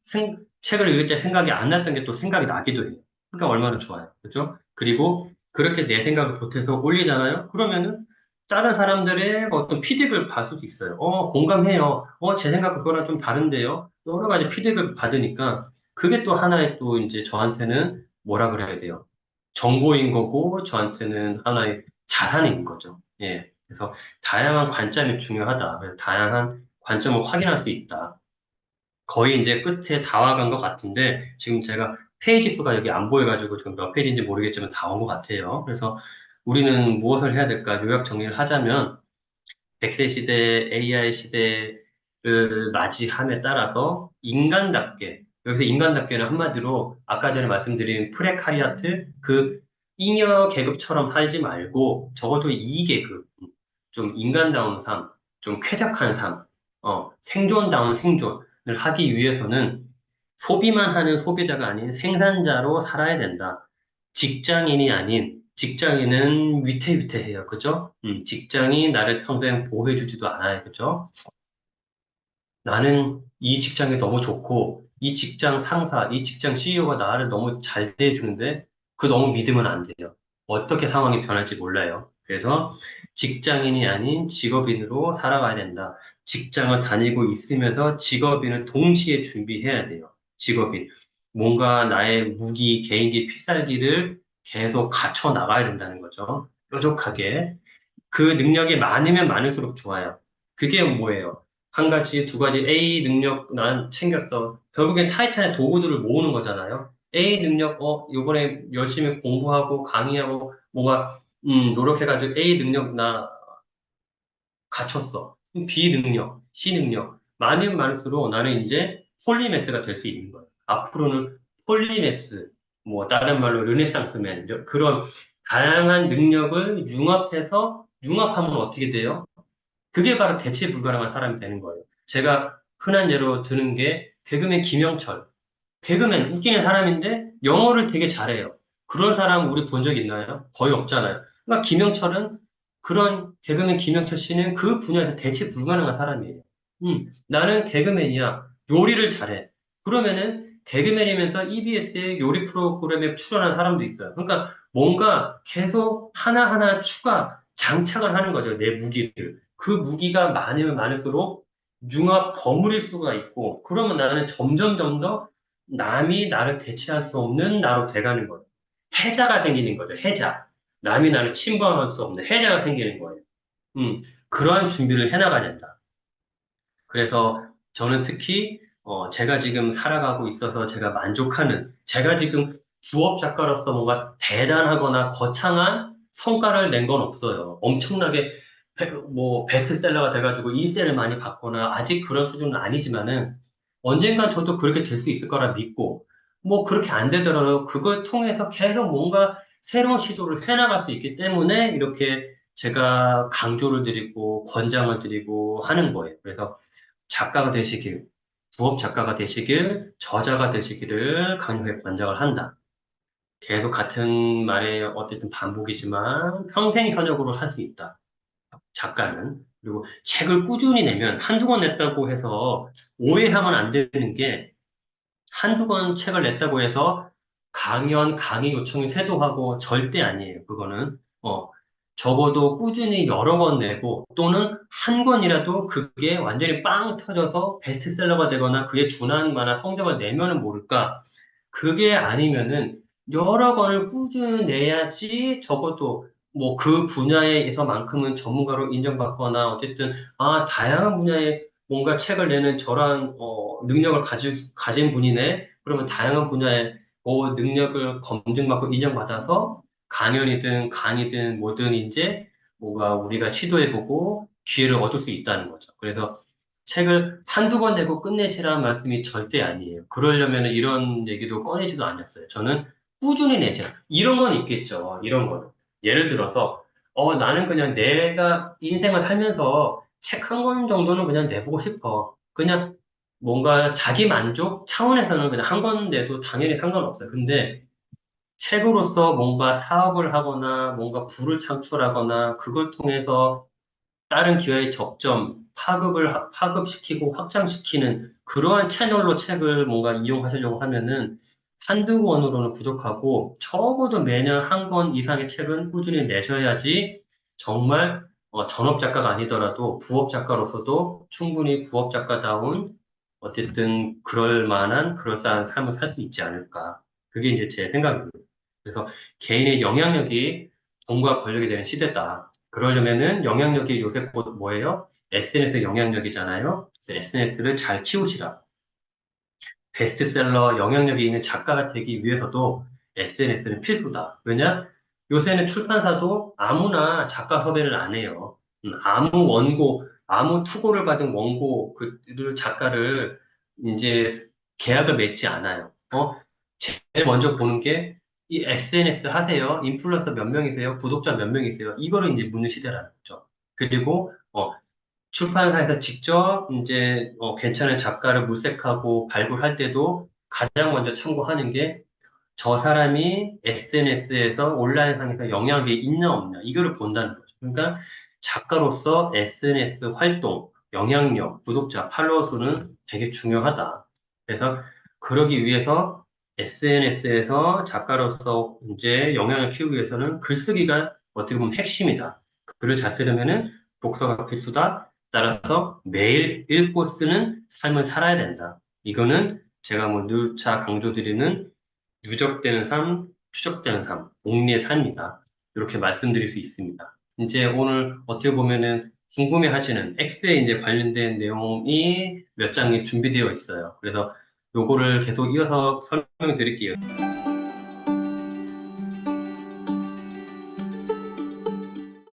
책을 읽을 때 생각이 안 났던 게 또 생각이 나기도 해요. 그러니까 얼마나 좋아요. 그죠? 그리고 그렇게 내 생각을 보태서 올리잖아요. 그러면은 다른 사람들의 어떤 피드백을 받을 수도 있어요. 공감해요. 제 생각 그거랑 좀 다른데요. 여러 가지 피드백을 받으니까 그게 또 하나의 또 이제 저한테는 뭐라 그래야 돼요. 정보인 거고 저한테는 하나의 자산인 거죠. 예. 그래서 다양한 관점이 중요하다. 그래서 다양한 관점을 확인할 수 있다. 거의 이제 끝에 다 와간 것 같은데 지금 제가 페이지 수가 여기 안 보여가지고 지금 몇 페이지인지 모르겠지만 다 온 것 같아요. 그래서 우리는 무엇을 해야 될까? 요약 정리를 하자면 100세 시대, AI 시대를 맞이함에 따라서 인간답게, 여기서 인간답게는 한마디로 아까 전에 말씀드린 프레카리아트, 그 잉여 계급처럼 살지 말고 적어도 2계급, 좀 인간다운 삶, 좀 쾌적한 삶, 생존다운 생존을 하기 위해서는 소비만 하는 소비자가 아닌 생산자로 살아야 된다. 직장인이 아닌, 직장인은 위태위태해요. 그죠? 직장이 나를 평생 보호해주지도 않아요. 그죠? 나는 이 직장이 너무 좋고, 이 직장 상사, 이 직장 CEO가 나를 너무 잘 대해주는데, 그 너무 믿으면 안 돼요. 어떻게 상황이 변할지 몰라요. 그래서 직장인이 아닌 직업인으로 살아가야 된다. 직장을 다니고 있으면서 직업인을 동시에 준비해야 돼요. 직업인. 뭔가 나의 무기, 개인기, 필살기를 계속 갖춰 나가야 된다는 거죠. 뾰족하게. 그 능력이 많으면 많을수록 좋아요. 그게 뭐예요? 한 가지, 두 가지 A 능력 난 챙겼어. 결국엔 타이탄의 도구들을 모으는 거잖아요. A 능력, 요번에 열심히 공부하고 강의하고 뭐가, 노력해가지고 A 능력 나 갖췄어. 그럼 B 능력, C 능력. 많으면 많을수록 나는 이제 폴리메스가 될 수 있는 거예요. 앞으로는 폴리메스, 뭐, 다른 말로 르네상스맨, 그런 다양한 능력을 융합하면 어떻게 돼요? 그게 바로 대체 불가능한 사람이 되는 거예요. 제가 흔한 예로 드는 게 개그맨 김영철. 개그맨 웃기는 사람인데 영어를 되게 잘해요. 그런 사람 우리 본 적 있나요? 거의 없잖아요. 그러니까 김영철은 그런 개그맨 김영철 씨는 그 분야에서 대체 불가능한 사람이에요. 나는 개그맨이야. 요리를 잘해. 그러면은 개그맨이면서 EBS의 요리 프로그램에 출연한 사람도 있어요. 그러니까 뭔가 계속 하나하나 추가 장착을 하는 거죠. 내 무기를. 그 무기가 많으면 많을수록 융합 버무릴 수가 있고 그러면 나는 점점 더 남이 나를 대체할 수 없는 나로 돼가는 거예요. 해자가 생기는 거죠. 해자. 남이 나를 침범할 수 없는 해자가 생기는 거예요. 그러한 준비를 해나가야 된다. 그래서 저는 특히 제가 지금 살아가고 있어서 제가 만족하는 제가 지금 부업 작가로서 뭔가 대단하거나 거창한 성과를 낸 건 없어요. 엄청나게 뭐 베스트셀러가 돼가지고 인세를 많이 받거나 아직 그런 수준은 아니지만은 언젠간 저도 그렇게 될 수 있을 거라 믿고 뭐 그렇게 안 되더라도 그걸 통해서 계속 뭔가 새로운 시도를 해나갈 수 있기 때문에 이렇게 제가 강조를 드리고 권장을 드리고 하는 거예요. 그래서 작가가 되시길, 부업 작가가 되시길, 저자가 되시기를 강력하게 권장을 한다. 계속 같은 말의 어쨌든 반복이지만 평생 현역으로 살 수 있다. 작가는. 그리고 책을 꾸준히 내면 한두 권 냈다고 해서 오해하면 안 되는 게 한두 권 책을 냈다고 해서 강의 요청이 쇄도하고 절대 아니에요. 그거는. 적어도 꾸준히 여러 권 내고 또는 한 권이라도 그게 완전히 빵 터져서 베스트셀러가 되거나 그에 준할 만한 성적을 내면은 모를까. 그게 아니면은 여러 권을 꾸준히 내야지 적어도 뭐 그 분야에서만큼은 전문가로 인정받거나 어쨌든 다양한 분야에 뭔가 책을 내는 저런 능력을 가진 분이네. 그러면 다양한 분야의 능력을 검증받고 인정받아서 강연이든 강의든 뭐든 이제 뭐가 우리가 시도해보고 기회를 얻을 수 있다는 거죠. 그래서 책을 한두 권 내고 끝내시라는 말씀이 절대 아니에요. 그러려면 이런 얘기도 꺼내지도 않았어요. 저는 꾸준히 내시라. 이런 건 있겠죠. 이런 거는. 예를 들어서, 나는 그냥 내가 인생을 살면서 책 한 권 정도는 그냥 내보고 싶어. 그냥 뭔가 자기 만족 차원에서는 그냥 한 권 내도 당연히 상관없어요. 근데 책으로서 뭔가 사업을 하거나 뭔가 부를 창출하거나 그걸 통해서 다른 기회의 접점, 파급시키고 확장시키는 그러한 채널로 책을 뭔가 이용하시려고 하면은 한두 권으로는 부족하고 적어도 매년 한 권 이상의 책은 꾸준히 내셔야지 정말 전업 작가가 아니더라도 부업 작가로서도 충분히 부업 작가다운 어쨌든 그럴 만한 그럴싸한 삶을 살 수 있지 않을까. 그게 이제 제 생각입니다. 그래서 개인의 영향력이 돈과 권력이 되는 시대다. 그러려면은 영향력이 요새 곧 뭐예요? SNS 영향력이잖아요. 그래서 SNS를 잘 키우시라. 베스트셀러 영향력이 있는 작가가 되기 위해서도 SNS는 필수다. 왜냐? 요새는 출판사도 아무나 작가 섭외를 안 해요. 아무 투고를 받은 원고 그를 작가를 이제 계약을 맺지 않아요. 제일 먼저 보는 게 이 SNS 하세요? 인플루언서 몇 명이세요? 구독자 몇 명이세요? 이거를 이제 묻는 시대라는 거죠. 그리고 출판사에서 직접 이제 괜찮은 작가를 물색하고 발굴할 때도 가장 먼저 참고하는 게 저 사람이 SNS에서 온라인상에서 영향력이 있나 없나 이거를 본다는 거죠. 그러니까 작가로서 SNS 활동, 영향력, 구독자, 팔로워 수는 되게 중요하다. 그래서 그러기 위해서 SNS에서 작가로서 이제 영향을 키우기 위해서는 글쓰기가 어떻게 보면 핵심이다. 글을 잘 쓰려면은 독서가 필수다. 따라서 매일 읽고 쓰는 삶을 살아야 된다. 이거는 제가 뭐 누차 강조드리는 누적되는 삶, 추적되는 삶, 복리의 삶이다. 이렇게 말씀드릴 수 있습니다. 이제 오늘 어떻게 보면은 궁금해 하시는 X에 이제 관련된 내용이 몇 장이 준비되어 있어요. 그래서 요거를 계속 이어서 설명드릴게요.